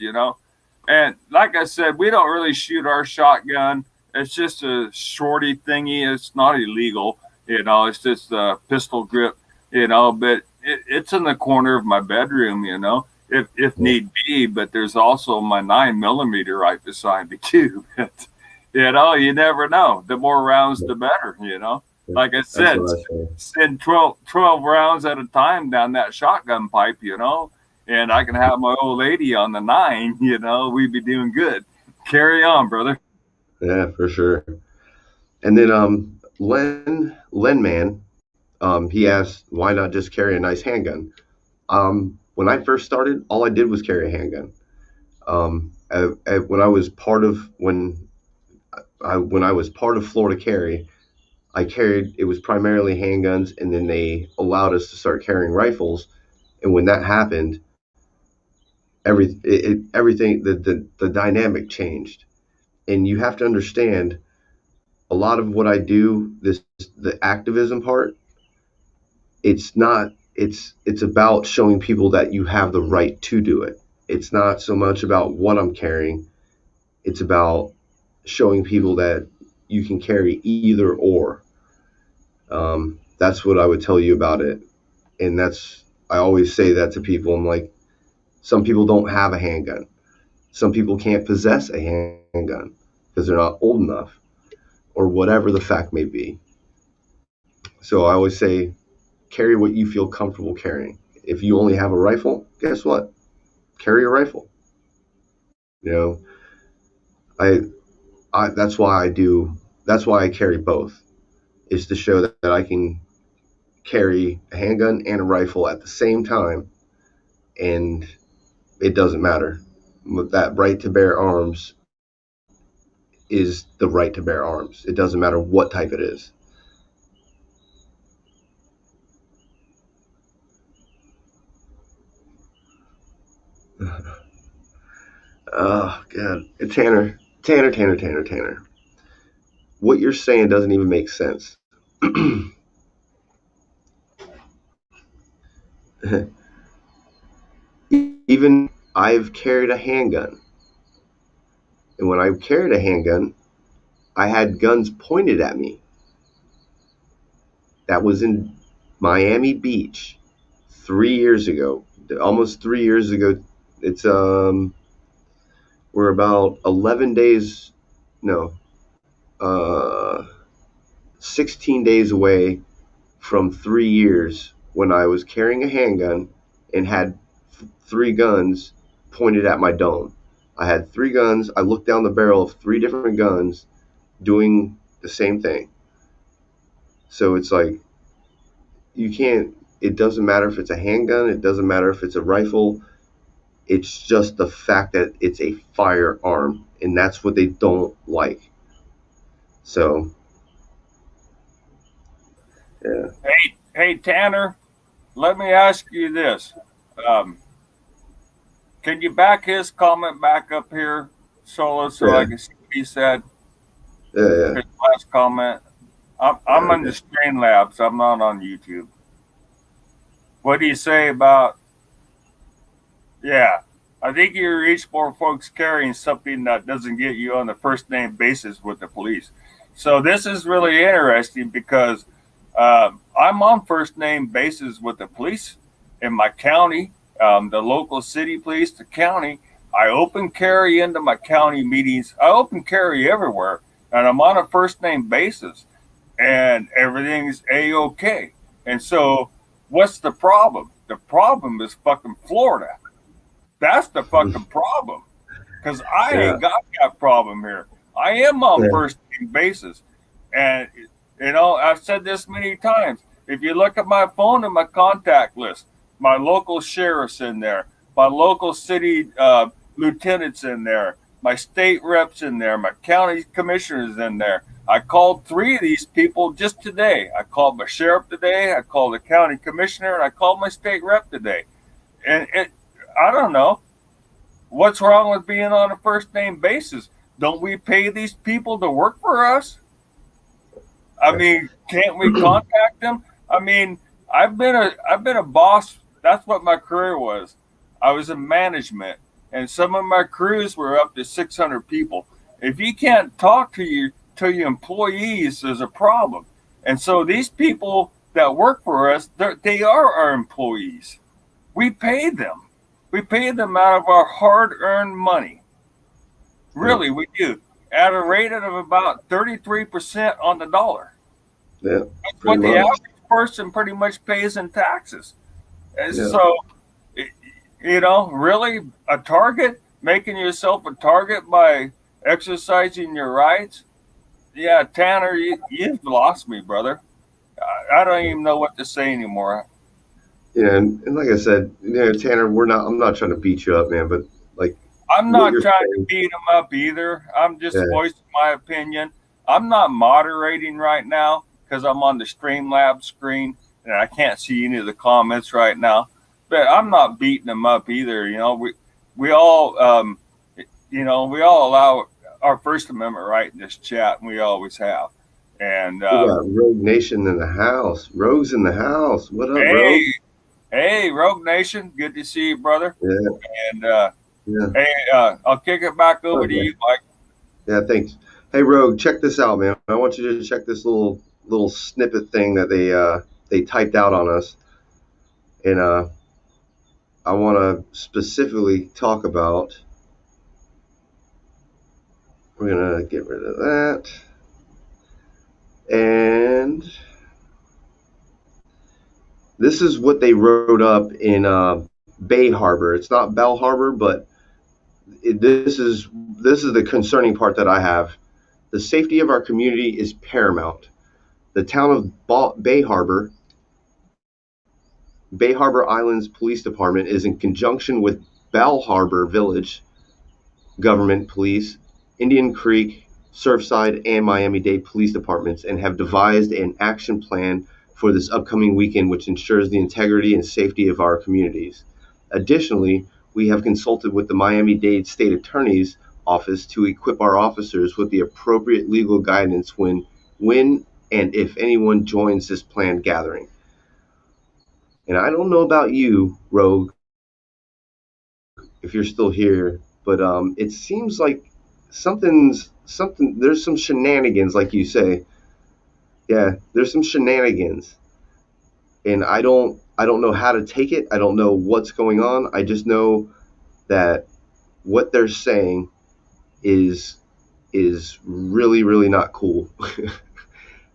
B: And like I said, we don't really shoot our shotgun. It's just a shorty thingy. It's not illegal. It's just a pistol grip. But it's in the corner of my bedroom. If
A: Yeah,
B: need be. But there's also my 9mm right beside me too. You never know. The more rounds,
A: yeah,
B: the better.
A: yeah.
B: Like I
A: That's
B: said,
A: what I say.
B: send 12 rounds at a time down that shotgun pipe. And I can have my old lady on the 9. We'd be doing good. Carry on, brother.
A: Yeah, for sure. And then Len Man, he asked, why not just carry a nice handgun? When I first started, all I did was carry a handgun. When I was part of when I was part of Florida Carry, I carried it was primarily handguns, and then they allowed us to start carrying rifles. And when that happened, everything the dynamic changed. And you have to understand a lot of what I do, this the activism part, it's not it's about showing people that you have the right to do it. It's not so much about what I'm carrying. It's about showing people that you can carry either or. That's what I would tell you about it. And that's I always say that to people. I'm like, some people don't have a handgun. Some people can't possess a handgun because they're not old enough, or whatever the fact may be. So I always say, carry what you feel comfortable carrying. If you only have a rifle, guess what? Carry a rifle. You know, I, that's why I do. That's why I carry both. Is to show that I can carry a handgun and a rifle at the same time, and it doesn't matter. That right to bear arms is the right to bear arms. It doesn't matter what type it is. Oh God, Tanner. What you're saying doesn't even make sense. Even I've carried a handgun, and when I carried a handgun, I had guns pointed at me. That was in Miami Beach 3 years ago, almost 3 years ago. It's we're about 11 days, no, uh, 16 days away from 3 years when I was carrying a handgun and had three guns pointed at my dome. I had three guns. I looked down the barrel of three different guns doing the same thing. So it's like, you can't, it doesn't matter if it's a handgun, it doesn't matter if it's a rifle. It's just the fact that it's a firearm, and that's what they don't like. So, yeah.
B: Hey, Tanner, let me ask you this. Um, can you back his comment back up here, Solo, so
A: Yeah.
B: I can see what he said?
A: Yeah.
B: His last comment. I'm on the
A: Okay.
B: Strain Labs. I'm not on YouTube. What do you say about? Yeah, I think you reach more folks carrying something that doesn't get you on the first name basis with the police. So this is really interesting because I'm on first name basis with the police in my county, the local city police, the county. I open carry into my county meetings. I open carry everywhere, and I'm on a first name basis, and everything's a okay. And so, what's the problem? The problem is fucking Florida. That's the fucking problem. Because I
A: Yeah.
B: ain't got that problem here. I am on
A: Yeah.
B: first name basis. And, I've said this many times. If you look at my phone and my contact list, my local sheriff's in there, my local city lieutenant's in there, my state rep's in there, my county commissioner's in there. I called three of these people just today. I called my sheriff today, I called the county commissioner, and I called my state rep today. And I don't know. What's wrong with being on a first name basis? Don't we pay these people to work for us? I mean, can't we contact them? I mean, I've been a boss. That's what my career was. I was in management, and some of my crews were up to 600 people. If you can't talk to your employees, there's a problem. And so these people that work for us, they are our employees. We pay them. We pay them out of our hard-earned money.
A: Yeah.
B: Really, we do. At a rate of about 33% on the dollar.
A: Yeah.
B: That's
A: Pretty
B: what the
A: much.
B: average person pretty much pays in taxes. And
A: Yeah.
B: so, really, a target, making yourself a target by exercising your rights. Yeah, Tanner, you've lost me, brother. I don't even know what to say anymore.
A: And like I said, Tanner, I'm not trying to beat you up, man, but like
B: I'm
A: what
B: not
A: you're
B: trying to
A: saying,
B: beat him up either. I'm just
A: yeah,
B: voicing my opinion. I'm not moderating right now because I'm on the Streamlabs screen and I can't see any of the comments right now. But I'm not beating him up either. We all we all allow our First Amendment right in this chat, and we always have. And
A: we got Rogue Nation in the house. Rogue's in the house. What up,
B: hey,
A: Rogue?
B: hey, Rogue Nation, good to see you, brother.
A: Yeah,
B: And
A: yeah.
B: hey, I'll kick it back over to
A: Okay.
B: you, Mike.
A: Yeah, thanks. Hey, Rogue, check this out, man. I want you to check this little snippet thing that they typed out on us, and I want to specifically talk about. We're gonna get rid of that, and this is what they wrote up in Bay Harbor. It's not Bell Harbor, but this is the concerning part that I have. The safety of our community is paramount. The town of Bay Harbor Islands Police Department is in conjunction with Bell Harbor Village Government Police, Indian Creek, Surfside, and Miami-Dade Police Departments and have devised an action plan for this upcoming weekend which ensures the integrity and safety of our communities. Additionally, we have consulted with the Miami-Dade State Attorney's Office to equip our officers with the appropriate legal guidance when and if anyone joins this planned gathering. And I don't know about you, Rogue, if you're still here, but it seems like something. There's some shenanigans, like you say. Yeah, there's some shenanigans, and I don't know how to take it. I don't know what's going on. I just know that what they're saying is really not cool.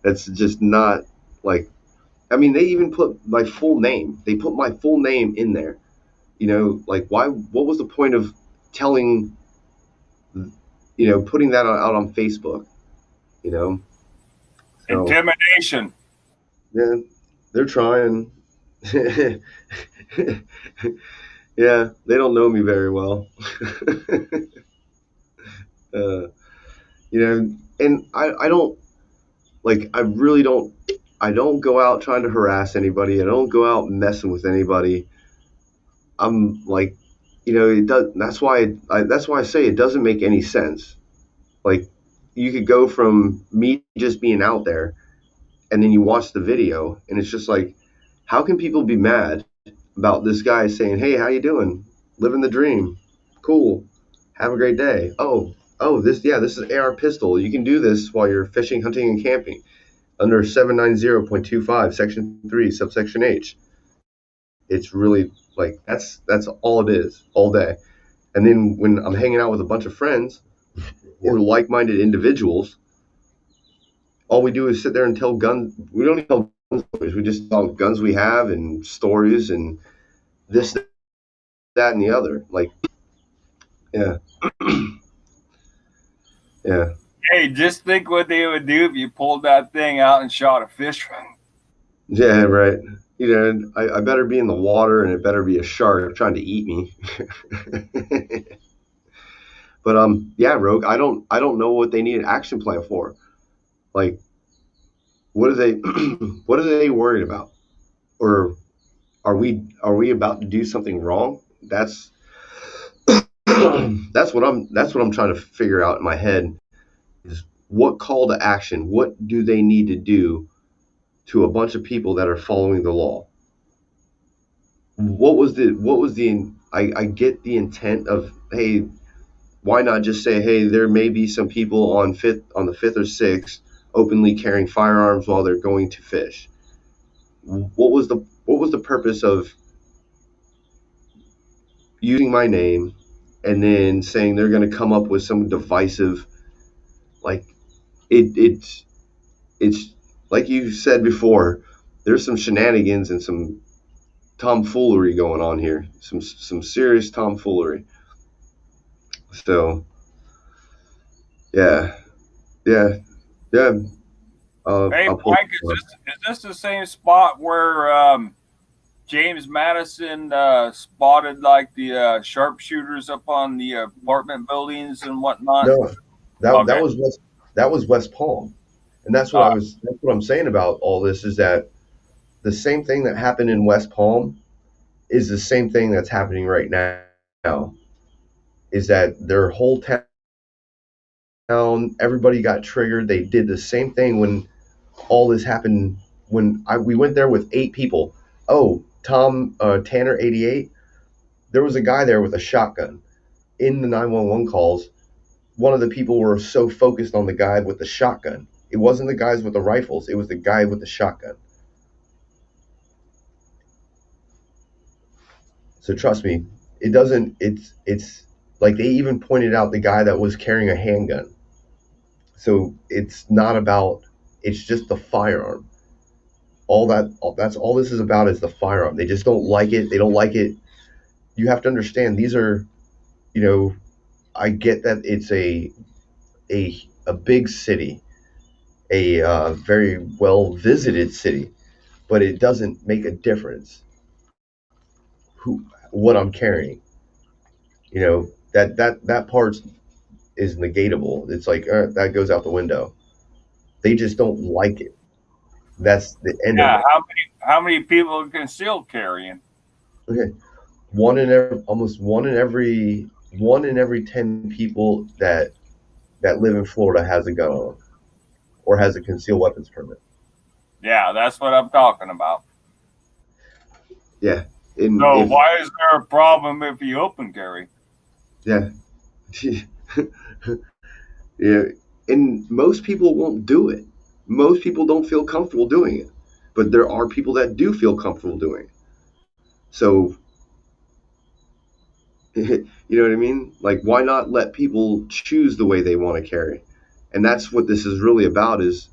A: That's just not like. I mean, they even put my full name. They put my full name in there. Like why? What was the point of telling? Putting that out on Facebook. You know, so
B: Intimidation.
A: yeah, they're trying. Yeah, they don't know me very well. uh, and I don't like. I really don't. I don't go out trying to harass anybody. I don't go out messing with anybody. I'm like, it does. That's why I say it doesn't make any sense. Like, you could go from me just being out there, and then you watch the video, and it's just like, how can people be mad about this guy saying, "Hey, how you doing? Living the dream. Cool. Have a great day." This is AR pistol. You can do this while you're fishing, hunting, and camping under 790.25, Section 3, subsection H. It's really like that's all it is all day. And then when I'm hanging out with a bunch of friends or like-minded individuals, all we do is sit there and tell guns. We don't even tell gun stories. We just tell guns we have and stories and this, that, and the other. Like, yeah, yeah,
B: Hey, just think what they would do if you pulled that thing out and shot a fish.
A: yeah, right. I better be in the water and it better be a shark trying to eat me. But yeah, Rogue. I don't know what they need an action plan for. Like, what are they, what are they worried about? Or are we about to do something wrong? That's what I'm trying to figure out in my head is what call to action, what do they need to do to a bunch of people that are following the law? I get the intent of, hey, why not just say, hey, there may be some people on the fifth or sixth openly carrying firearms while they're going to fish. What was the purpose of using my name and then saying they're going to come up with some divisive, like, it's like you said before, there's some shenanigans and some tomfoolery going on here, some serious tomfoolery. So Yeah, yeah, yeah.
B: Hey,
A: I'll pull
B: Mike,
A: it up.
B: is this the same spot where James Madison spotted like the sharpshooters up on the apartment buildings and whatnot?
A: No, that
B: Okay.
A: was West Palm, and
B: Uh,
A: that's what I'm saying about all this is that the same thing that happened in West Palm is the same thing that's happening right now. Is that their whole town, everybody got triggered. They did the same thing when all this happened. We went there with 8 people. Oh, Tom Tanner 88. There was a guy there with a shotgun in the 911 calls. One of the people were so focused on the guy with the shotgun. It wasn't the guys with the rifles. It was the guy with the shotgun. So trust me, it doesn't. It's like they even pointed out the guy that was carrying a handgun. So it's not about. It's just the firearm. That's all this is about is the firearm. They just don't like it. They don't like it. You have to understand these are, you know, I get that it's a big city, a very well visited city, but it doesn't make a difference who what I'm carrying. That part is negatable. It's like that goes out the window. They just don't like it. That's the end of
B: yeah.
A: it.
B: How many people are concealed carrying?
A: Okay, almost one in every 10 people that live in Florida has a gun on them or has a concealed weapons permit.
B: Yeah, that's what I'm talking about.
A: Yeah, and
B: So
A: if
B: why is there a problem if you open carry?
A: yeah, yeah, and most people won't do it. Most people don't feel comfortable doing it, but there are people that do feel comfortable doing it. So you know what I mean? Like, why not let people choose the way they want to carry? And that's what this is really about. Is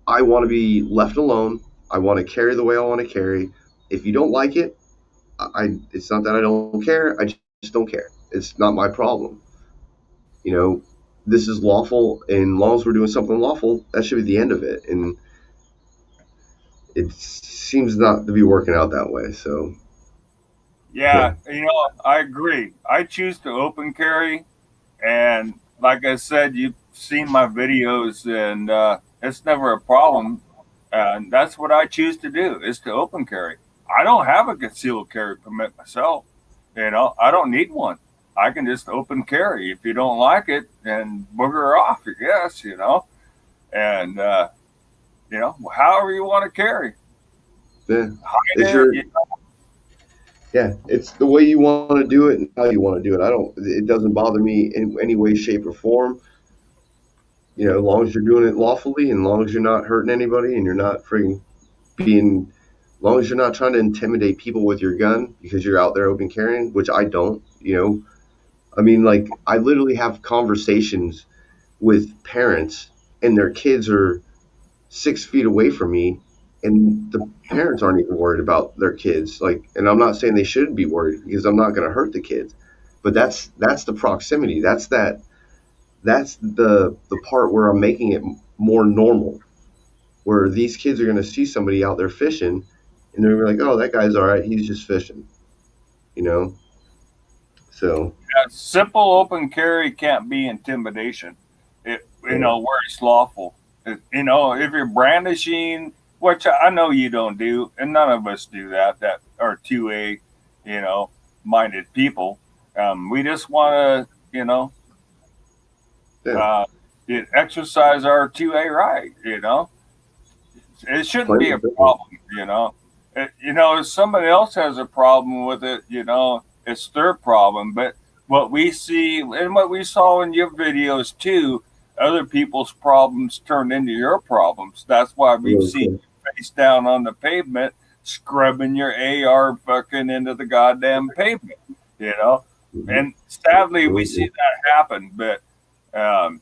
A: I want to be left alone. I want to carry the way I want to carry. If you don't like it, it's not that I don't care. I just don't care. It's not my problem. You know, this is lawful, and as long as we're doing something lawful, that should be the end of it. And it seems not to be working out that way. So,
B: Yeah, I agree. I choose to open carry, and like I said, you've seen my videos, and it's never a problem. And that's what I choose to do is to open carry. I don't have a concealed carry permit myself. I don't need one. I can just open carry. If you don't like it, then booger off, I guess. And however you want to carry,
A: yeah,
B: hide
A: it's
B: it.
A: your yeah, it's the way you want to do it and how you want to do it. I don't. It doesn't bother me in any way, shape, or form. As long as you're doing it lawfully, and as long as you're not hurting anybody, and you're not freaking being, as long as you're not trying to intimidate people with your gun because you're out there open carrying, which I don't. I mean, like I literally have conversations with parents, and their kids are 6 feet away from me, and the parents aren't even worried about their kids. Like, and I'm not saying they should be worried because I'm not going to hurt the kids, but that's the proximity. That's the part where I'm making it more normal, where these kids are going to see somebody out there fishing, and they're like, "Oh, that guy's all right. He's just fishing," you know. So
B: Simple open carry can't be intimidation.
A: yeah,
B: Where it's lawful. If you're brandishing, which I know you don't do, and none of us do that are 2A, minded people. We just want to,
A: yeah,
B: uh, exercise our 2A right. It shouldn't
A: plain
B: be a
A: and simple.
B: problem. If somebody else has a problem with it, it's their problem. But what we see and what we saw in your videos too, other people's problems turn into your problems. That's why we've
A: Really
B: seen
A: cool.
B: you face down on the pavement, scrubbing your AR fucking into the goddamn pavement. You know,
A: Mm-hmm.
B: and sadly we see
A: Absolutely.
B: that happen. But um,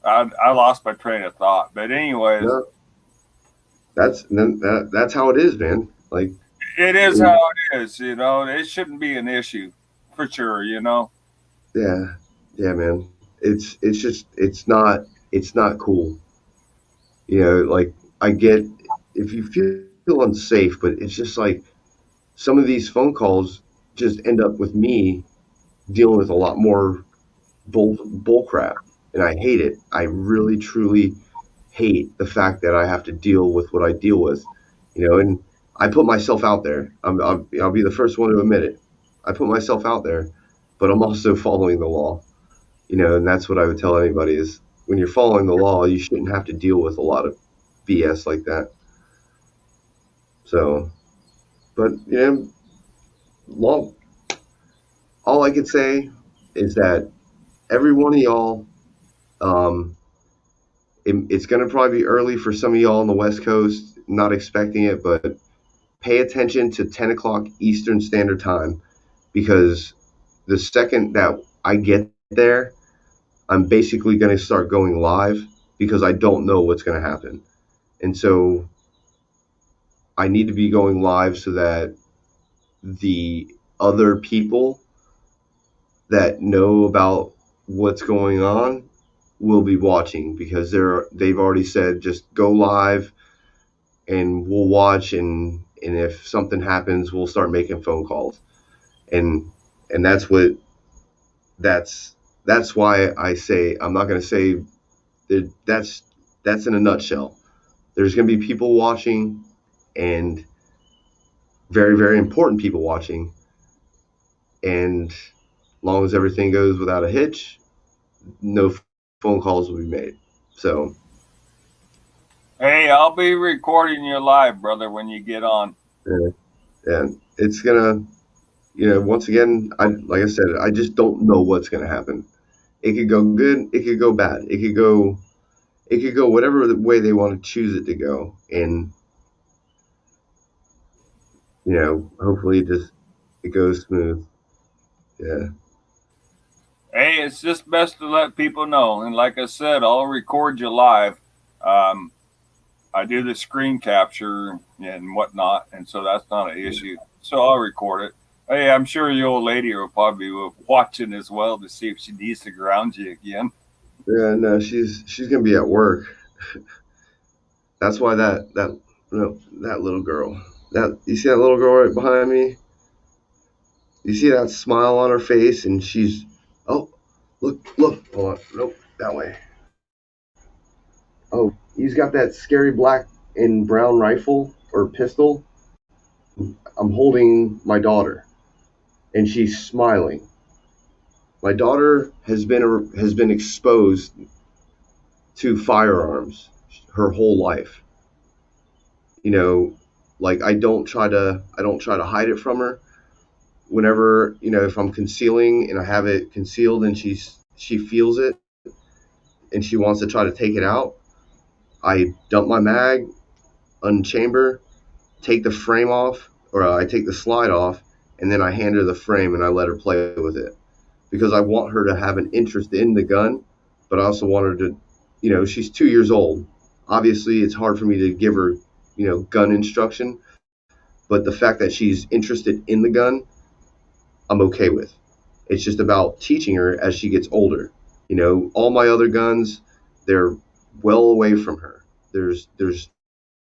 B: I lost my train of thought. But anyways,
A: No, that's how it is, man. Like,
B: it is
A: it,
B: how it is. It shouldn't be an issue for sure.
A: Yeah, yeah, man. It's just it's not cool. Like I get if you feel unsafe, but it's just like some of these phone calls just end up with me dealing with a lot more bull crap, and I hate it. I really truly hate the fact that I have to deal with what I deal with, and I put myself out there. I'll be the first one to admit it. I put myself out there, but I'm also following the law, and that's what I would tell anybody is when you're following the law, you shouldn't have to deal with a lot of BS like that. So, but law, all I could say is that every one of y'all, um, it's going to probably be early for some of y'all on the West Coast, not expecting it, but pay attention to 10 o'clock Eastern Standard Time because the second that I get there, I'm basically going to start going live because I don't know what's going to happen. And so I need to be going live so that the other people that know about what's going on will be watching because they've already said just go live and we'll watch and if something happens we'll start making phone calls and and that's that's why I say I'm not going to say that that's in a nutshell. There's going to be people watching and very very important people watching, and as long as everything goes without a hitch, no phone calls will be made. So
B: Hey, I'll be recording you live, brother, when you get on.
A: yeah, and it's gonna once again, I like I said, I just don't know what's gonna happen. It could go good, it could go bad, it could go whatever the way they want to choose it to go, and hopefully it goes smooth. Yeah,
B: Hey, it's just best to let people know. And like I said, I'll record you live. Um, I do the screen capture and whatnot, and so that's not an issue. So I'll record it. Hey, I'm sure your old lady will probably be watching as well to see if she needs to ground you again.
A: yeah. No, she's gonna be at work. That's why that no, that little girl. That you see that little girl right behind me? You see that smile on her face, and she's oh, look, hold on, nope, that way. Oh, he's got that scary black and brown rifle or pistol. I'm holding my daughter, and she's smiling. My daughter has been exposed to firearms her whole life. You know, like I don't try to hide it from her. Whenever if I'm concealing and I have it concealed and she feels it and she wants to try to take it out, I dump my mag, unchamber, take the frame off, or I take the slide off, and then I hand her the frame and I let her play with it because I want her to have an interest in the gun, but I also want her to, she's 2 years old. Obviously, it's hard for me to give her, gun instruction, but the fact that she's interested in the gun, I'm okay with. It's just about teaching her as she gets older. All my other guns, they're well away from her. There's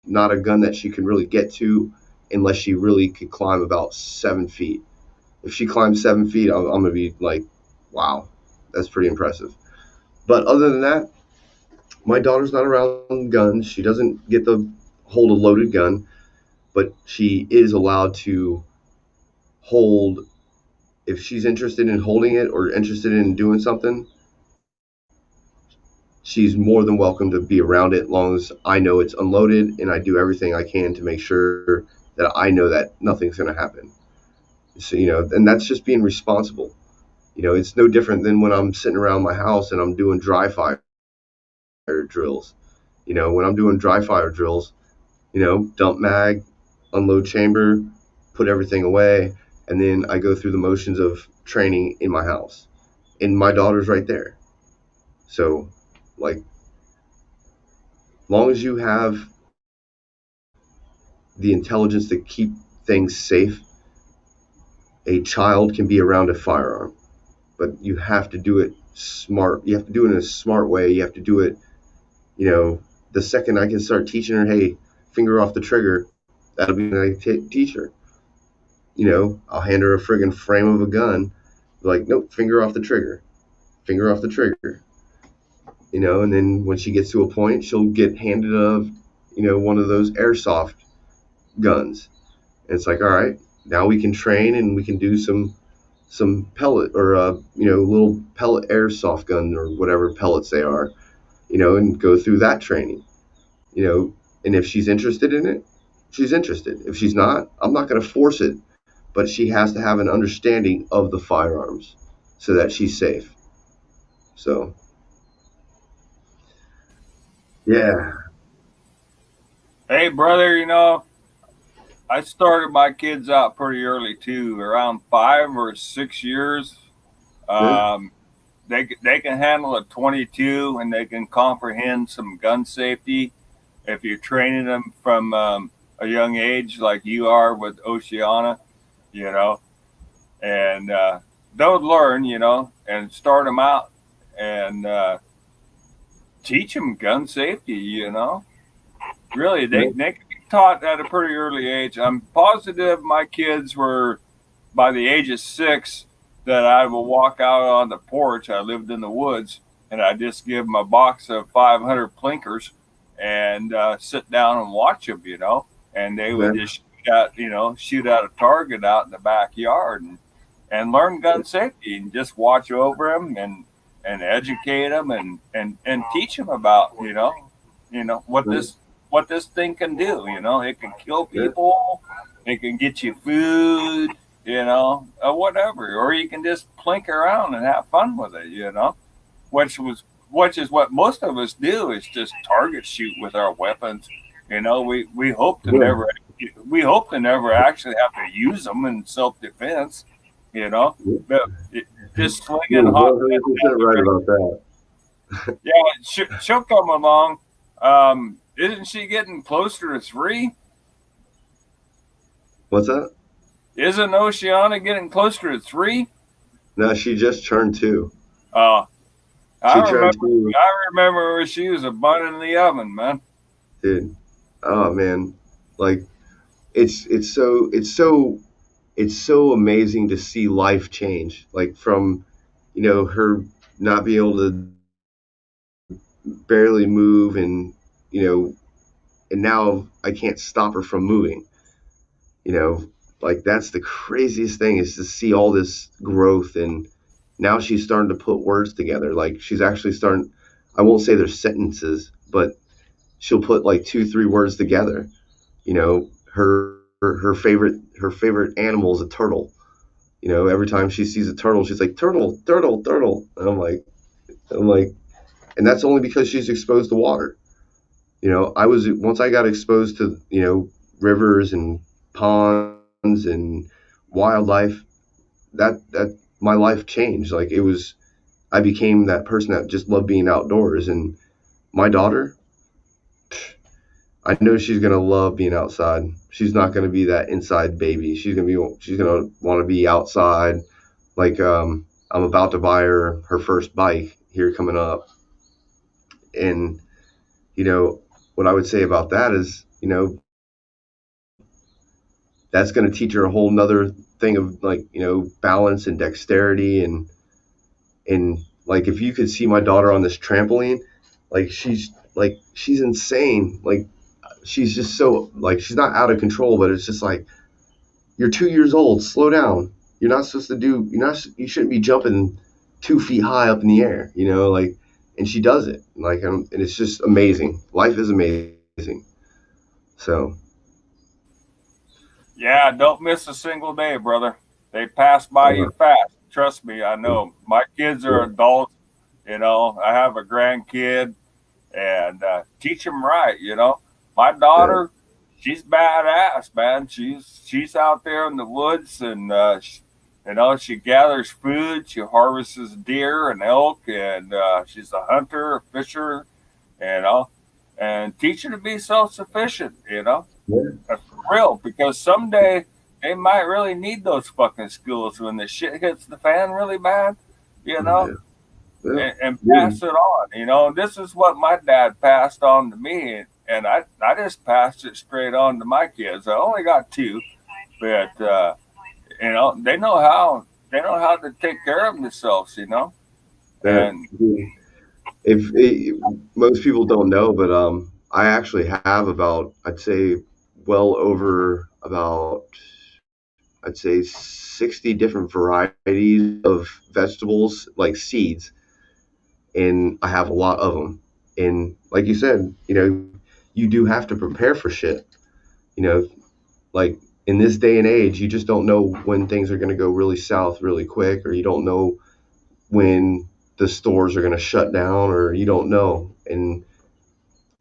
A: not a gun that she can really get to unless she really could climb about 7 feet. If she climbs 7 feet, I'm gonna be like, wow, that's pretty impressive. But other than that, my daughter's not around guns. She doesn't get to hold a loaded gun, but she is allowed to hold if she's interested in holding it or interested in doing something. She's more than welcome to be around it as long as I know it's unloaded and I do everything I can to make sure that I know that nothing's going to happen. So, and that's just being responsible. It's no different than when I'm sitting around my house and I'm doing dry fire drills. When I'm doing dry fire drills, dump mag, unload chamber, put everything away, and then I go through the motions of training in my house. And my daughter's right there. So, like, long as you have the intelligence to keep things safe, a child can be around a firearm. but you have to do it smart. You have to do it in a smart way. You have to do it, you know, the second I can start teaching her, hey, finger off the trigger, that'll be when I teach her. I'll hand her a friggin' frame of a gun, like, nope, finger off the trigger, finger off the trigger. And then when she gets to a point, she'll get handed one of those airsoft guns. And it's like, all right, now we can train and we can do some pellet or little pellet airsoft gun or whatever pellets they are, and go through that training. And if she's interested in it, she's interested. If she's not, I'm not going to force it, but she has to have an understanding of the firearms so that she's safe. So, yeah.
B: Hey, brother, I started my kids out pretty early too, around 5 or 6 years.
A: Yeah.
B: Um, they can handle a 22 and they can comprehend some gun safety if you're training them from a young age, like you are with Oceana, you know, and they'll learn, and start them out and teach them gun safety, Really, they can be taught at a pretty early age. I'm positive my kids were by the age of 6 that I will walk out on the porch. I lived in the woods, and I just give them a box of 500 plinkers and sit down and watch them, and they would
A: Yeah.
B: just shoot out a target out in the backyard and learn gun safety and just watch over them and educate them and teach them about what this thing can do. It can kill people, it can get you food, whatever, or you can just plink around and have fun with it, which is what most of us do, is just target shoot with our weapons. We hope to
A: Yeah.
B: never actually have to use them in self defense. But just slinging
A: You're
B: hot.
A: 100% right about that.
B: Yeah, she'll come along. Isn't she getting closer to 3?
A: What's that?
B: Isn't Oceana getting closer to 3?
A: No, she just turned 2.
B: Uh,
A: She
B: I
A: turned
B: remember.
A: 2,
B: I remember when she was a bun in the oven, man.
A: dude. Oh man, like it's so amazing to see life change. Like from, her not being able to barely move, and now I can't stop her from moving. You know, like that's the craziest thing, is to see all this growth, and now she's starting to put words together. Like she's actually starting. I won't say they're sentences, but she'll put like two, three words together. Her favorite animal is a turtle. Every time she sees a turtle, she's like, turtle, turtle, turtle. And I'm like, and that's only because she's exposed to water. Once I got exposed to, rivers and ponds and wildlife, that my life changed. Like I became that person that just loved being outdoors. And my daughter, I know she's gonna love being outside. She's not gonna be that inside baby. She's gonna want to be outside. Like I'm about to buy her first bike here coming up, and what I would say about that is, that's gonna teach her a whole nother thing of, like, balance and dexterity, and like, if you could see my daughter on this trampoline, she's insane. Like she's just so, like, she's not out of control, but it's just like, you're 2 years old, slow down. You're not supposed to do, you shouldn't be jumping 2 feet high up in the air, like, and she does it. Like, and it's just amazing. Life is amazing. So,
B: Yeah, don't miss a single day, brother. They pass by
A: uh,
B: you fast. Trust me, I know. My kids are
A: yeah,
B: adults. I have a grandkid, and teach them right. My
A: yeah,
B: daughter, she's badass, man. She's out there in the woods, and she gathers food. She harvests deer and elk, and she's a hunter, a fisher, you know, and teach her to be self sufficient.
A: yeah,
B: For real, because someday they might really need those fucking skills when the shit hits the fan really bad. you
A: Oh,
B: know,
A: yeah. Yeah.
B: and
A: Yeah.
B: pass it on. This is what my dad passed on to me, and I just passed it straight on to my kids. I only got two, but they know how to take care of themselves.
A: Yeah.
B: And
A: If it, most people don't know, but I actually have about, I'd say, well over about, I'd say, 60 different varieties of vegetables, like seeds, and I have a lot of them. And like you said, you do have to prepare for shit. You know, like in this day and age, you just don't know when things are going to go really south really quick, or you don't know when the stores are going to shut down, or you don't know. And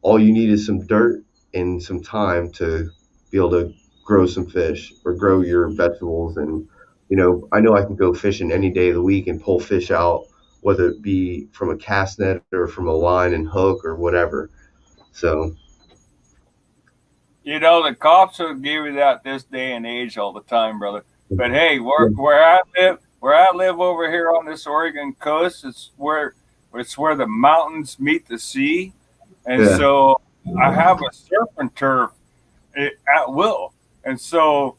A: all you need is some dirt and some time to be able to grow some fish or grow your vegetables. And I know I can go fishing any day of the week and pull fish out, whether it be from a cast net or from a line and hook or whatever. So
B: the cops will give you that this day and age all the time, brother. But hey,
A: yeah,
B: where I live over here on this Oregon coast, it's where the mountains meet the sea, and
A: yeah,
B: so I have a surf and turf at will. And so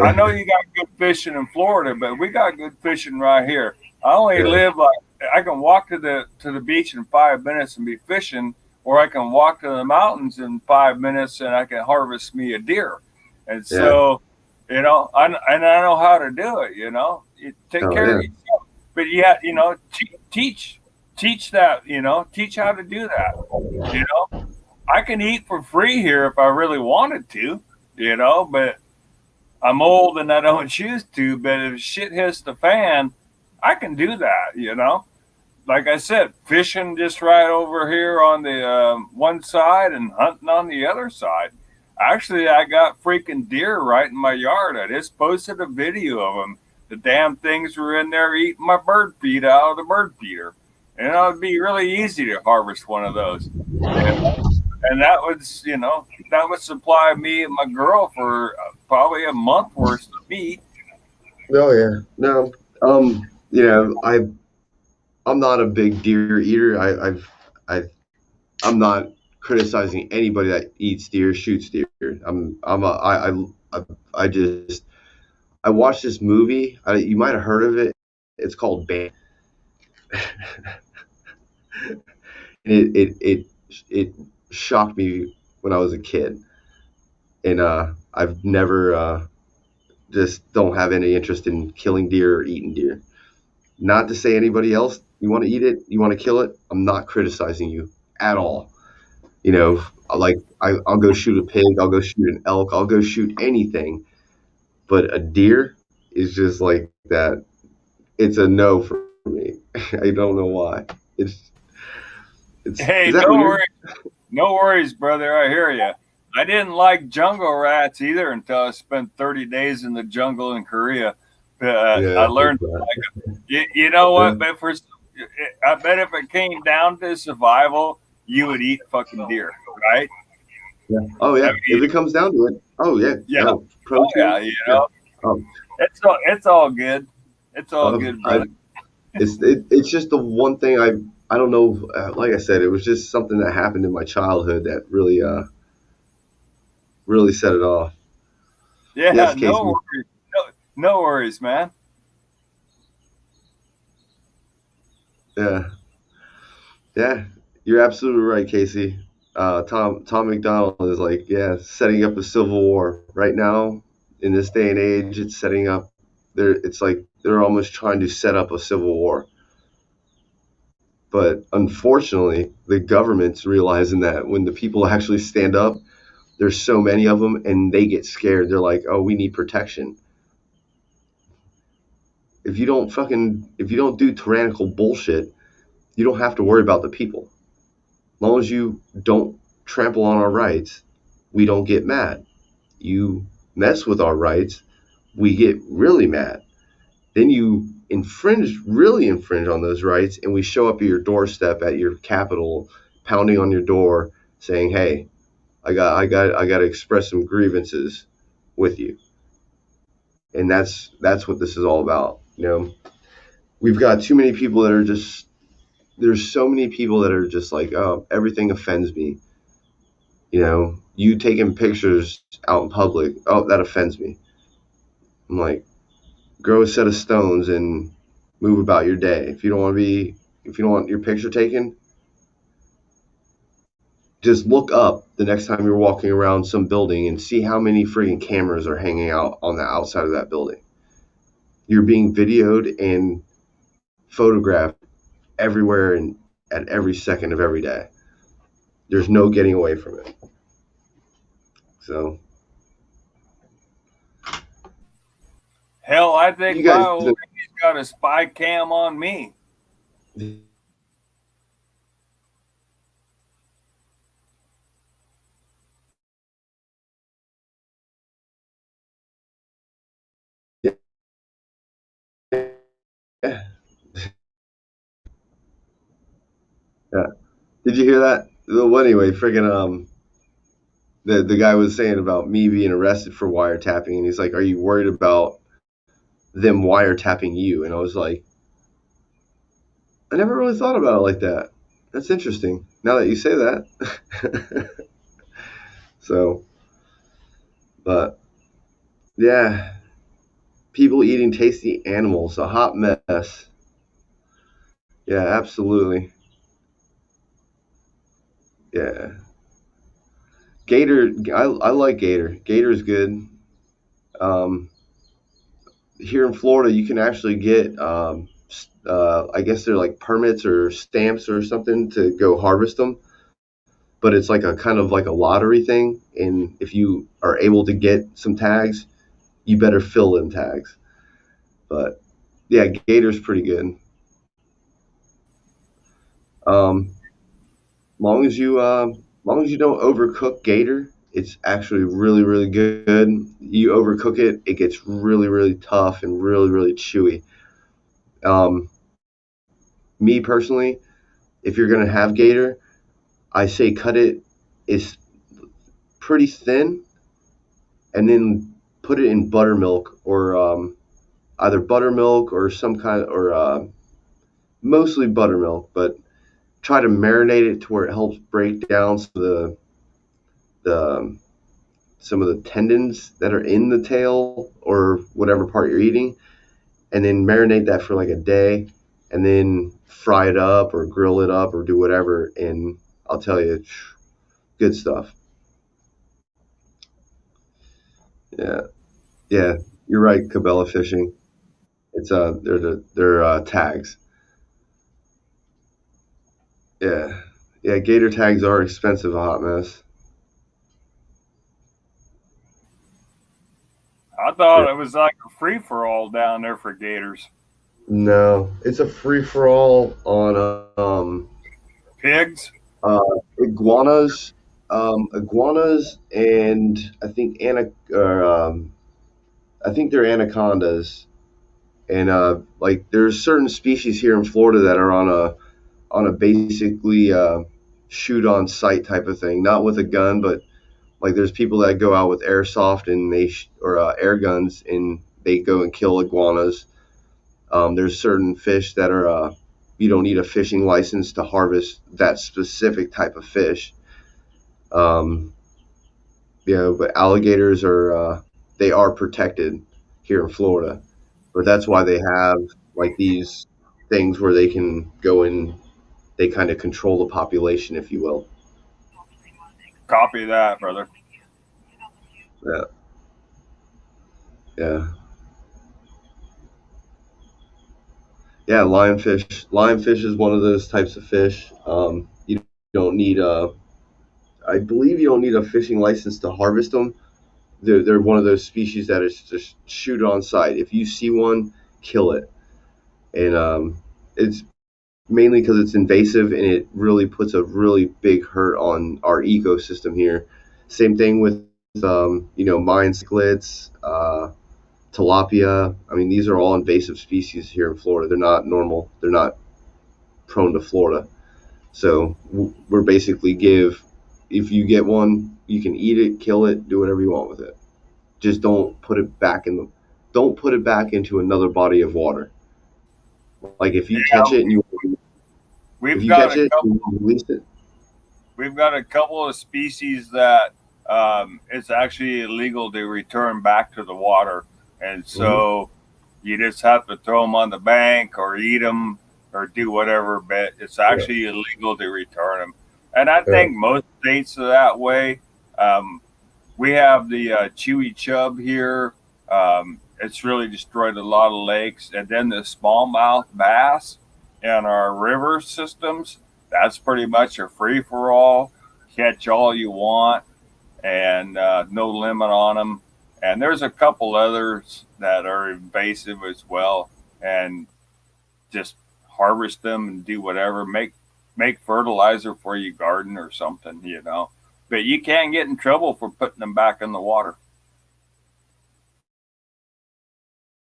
B: I know you got good fishing in Florida, but we got good fishing right here. I only
A: yeah,
B: live like I can walk to the beach in 5 minutes and be fishing, or I can walk to the mountains in 5 minutes and I can harvest me a deer. And
A: yeah.
B: so, I know how to do it. You take
A: Oh
B: care
A: yeah,
B: of yourself, but yeah, teach that. Teach how to do that. You know, I can eat for free here if I really wanted to. But I'm old and I don't choose to. But if shit hits the fan, I can do that. Like I said, fishing just right over here on the one side and hunting on the other side. Actually, I got freaking deer right in my yard. I just posted a video of them. The damn things were in there eating my bird feed out of the bird feeder. And it would be really easy to harvest one of those. You know? And that would supply me and my girl for probably a month worth of meat.
A: oh yeah. No, I'm not a big deer eater. I'm not criticizing anybody that eats deer, shoots deer. I'm a I just I watched this movie. You might have heard of it. It's called Ban. And it shocked me when I was a kid, and I've never just don't have any interest in killing deer or eating deer. Not to say anybody else, you want to eat it, you want to kill it. I'm not criticizing you at all. Like I'll go shoot a pig, I'll go shoot an elk, I'll go shoot anything, but a deer is just like that. It's a no for me. I don't know why. It's is
B: Hey,
A: that
B: no
A: weird?
B: worries. No worries, brother. I hear you. I didn't like jungle rats either until I spent 30 days in the jungle in Korea.
A: Yeah,
B: I
A: I think
B: learned to
A: that.
B: like it. You know
A: Yeah,
B: what? I bet if it came down to survival, you would eat fucking deer, right?
A: yeah. Oh yeah.
B: I
A: If
B: mean,
A: it comes down to it, oh yeah.
B: yeah.
A: No
B: Oh yeah.
A: protein. Yeah. Oh,
B: It's all good. It's all good,
A: I
B: brother.
A: it's just the one thing I don't know. Like I said, it was just something that happened in my childhood that really set it off.
B: Yeah.
A: Yes,
B: No
A: Casey.
B: worries. No worries, man.
A: Yeah, yeah. You're absolutely right, Casey. Tom McDonald is like, yeah, setting up a civil war right now in this day and age. It's setting up. It's like they're almost trying to set up a civil war. But unfortunately, the government's realizing that when the people actually stand up, there's so many of them, and they get scared. They're like, "Oh, we need protection." If you don't do tyrannical bullshit, you don't have to worry about the people. As long as you don't trample on our rights, we don't get mad. You mess with our rights, we get really mad. Then you really infringe on those rights, and we show up at your doorstep at your capital, pounding on your door, saying, "Hey, I got to express some grievances with you." And that's what this is all about. we've got too many people that are just there's so many people that are just like, oh, everything offends me. You taking pictures out in public, oh, that offends me. I'm like, grow a set of stones and move about your day. If you don't want your picture taken, just look up the next time you're walking around some building and see how many friggin' cameras are hanging out on the outside of that building. You're being videoed and photographed everywhere and at every second of every day. There's no getting away from it. So
B: Hell, I
A: you
B: think my
A: guys,
B: old lady's got a spy cam on me.
A: yeah. Did you hear that? Well, anyway, friggin' the guy was saying about me being arrested for wiretapping, and he's like, "Are you worried about them wiretapping you?" And I was like, I never really thought about it like that. That's interesting. Now that you say that. So, but yeah, people eating tasty animals, a hot mess. Yeah, absolutely. Yeah, Gator. I like Gator. Gator's good. Um, Here in Florida, you can actually get, I guess they're like permits or stamps or something to go harvest them. But it's like a kind of like a lottery thing. And if you are able to get some tags, you better fill them tags. But yeah, Gator's pretty good. Um, long as you don't overcook Gator, it's actually really really good. You overcook it, it gets really really tough and really really chewy. Um, Me personally, if you're gonna have Gator, I say cut it is pretty thin, and then put it in buttermilk or either buttermilk or some kind or mostly buttermilk, but try to marinate it to where it helps break down the some of the tendons that are in the tail or whatever part you're eating, and then marinate that for like a day, and then fry it up or grill it up or do whatever. And I'll tell you, good stuff. Yeah, yeah, you're right. Cabela fishing. It's they're tags. Yeah, yeah. Gator tags are expensive, a hot mess.
B: I
A: Yeah.
B: thought it was like a free for all down there for gators.
A: No, it's a free for all on
B: Pigs?
A: uh, iguanas, iguanas, and I think they're anacondas, and like there's certain species here in Florida that are on a basically shoot on sight type of thing, not with a gun, but like there's people that go out with airsoft and or air guns and they go and kill iguanas. There's certain fish that are you don't need a fishing license to harvest that specific type of fish. Um, but alligators are they are protected here in Florida, but that's why they have like these things where they can go and they kind of control the population, if you will.
B: Copy that, brother.
A: Yeah, yeah, yeah. Lionfish. Lionfish is one of those types of fish. You don't need a. I believe you don't need a fishing license to harvest them. They're one of those species that is just shoot on sight. If you see one, kill it. And it's mainly because it's invasive and it really puts a really big hurt on our ecosystem here. Same thing with mine cichlids, tilapia. I mean, these are all invasive species here in Florida. They're not normal. They're not prone to Florida. So we're basically give if you get one, you can eat it, kill it, do whatever you want with it. Just don't put it back into another body of water. Like if you catch
B: Yeah,
A: it and you if
B: we've
A: you
B: got
A: catch
B: a
A: it
B: couple.
A: and you release it.
B: We've got a couple of species that it's actually illegal to return back to the water, and
A: Hmm.
B: so you just have to throw them on the bank or eat them or do whatever. But it's
A: Yeah,
B: actually illegal to return them, and I
A: yeah,
B: think most states are that way. Um, we have the chewy chub here. It's really destroyed a lot of lakes, and then the smallmouth bass in our river systems. That's pretty much a free for all. Catch all you want, and no limit on them. And there's a couple others that are invasive as well, and just harvest them and do whatever. Make fertilizer for your garden or something, you know. But you can't get in trouble for putting them back in the water.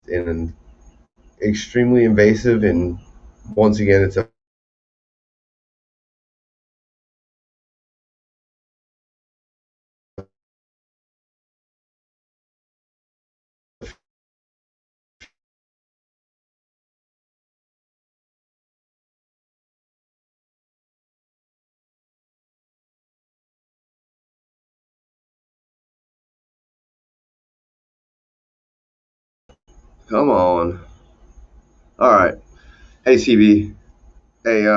A: and extremely invasive. And once again, it's a come on. All right. Hey, CB. Hey,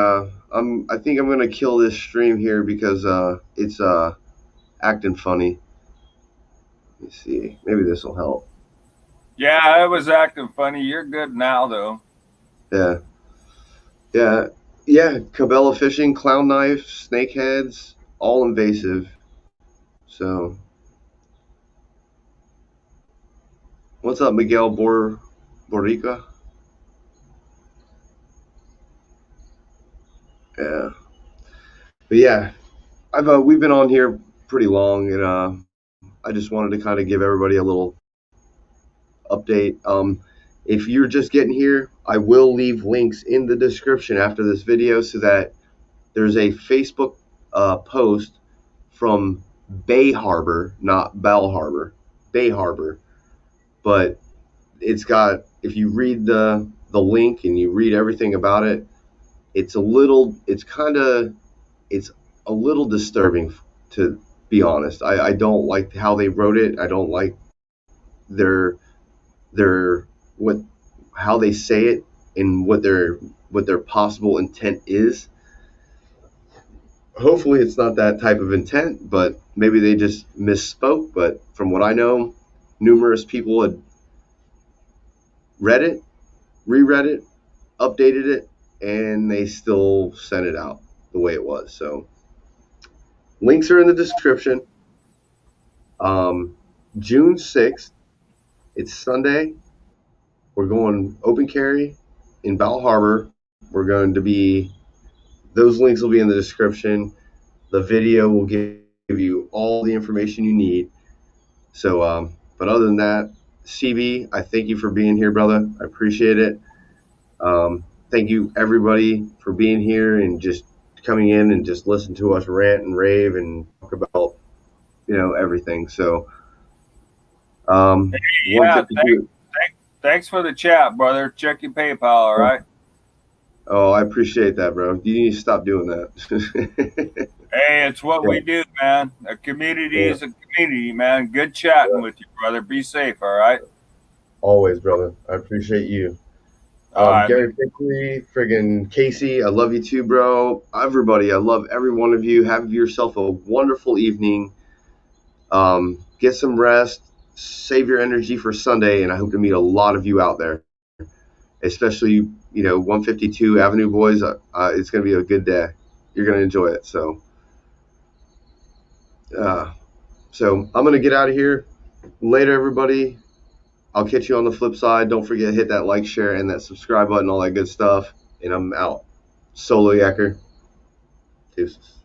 A: I think I'm gonna kill this stream here because it's acting funny. Let me see. Maybe this will help.
B: Yeah, it was acting funny. You're good now, though.
A: Yeah, yeah, yeah. Cabela fishing, clown knife, snake heads, all invasive. So, what's up, Miguel Borica? Yeah, but yeah, I've we've been on here pretty long, and I just wanted to kind of give everybody a little update. If you're just getting here, I will leave links in the description after this video so that there's a Facebook post from Bay Harbor, not Bell Harbor, Bay Harbor. But it's got, if you read the link and you read everything about it, it's a little, it's a little disturbing, to be honest. I don't like how they wrote it. I don't like their their what how they say it and what their possible intent is. Hopefully it's not that type of intent, but maybe they just misspoke. But from what I know, numerous people had read it, reread it, updated it, and they still sent it out the way it was. So links are in the description. um, June 6th, it's Sunday. We're going open carry in Bal Harbor. We're going to be, those links will be in the description. The video will give you all the information you need. So, but other than that, CB, I thank you for being here, brother. I appreciate it. Thank you, everybody, for being here and just coming in and just listen to us rant and rave and talk about, everything. So,
B: Yeah,
A: 152.
B: thanks for the chat, brother. Check your PayPal, all right?
A: Oh, I appreciate that, bro. You need to stop doing that.
B: Hey, it's what
A: Yeah,
B: we do, man. A community
A: yeah,
B: is a community, man. Good chatting
A: yeah.
B: with you, brother. Be safe, all right?
A: Always, brother. I appreciate you.
B: All right, man.
A: Gary Pickley, friggin' Casey, I love you too, bro. Everybody, I love every one of you. Have yourself a wonderful evening. Get some rest. Save your energy for Sunday, and I hope to meet a lot of you out there, especially 152 Avenue boys. It's gonna be a good day. You're gonna enjoy it. Uh, so I'm gonna get out of here. Later, everybody. I'll catch you on the flip side. Don't forget to hit that like, share, and that subscribe button, all that good stuff. And I'm out. Solo Yacker. Deuces.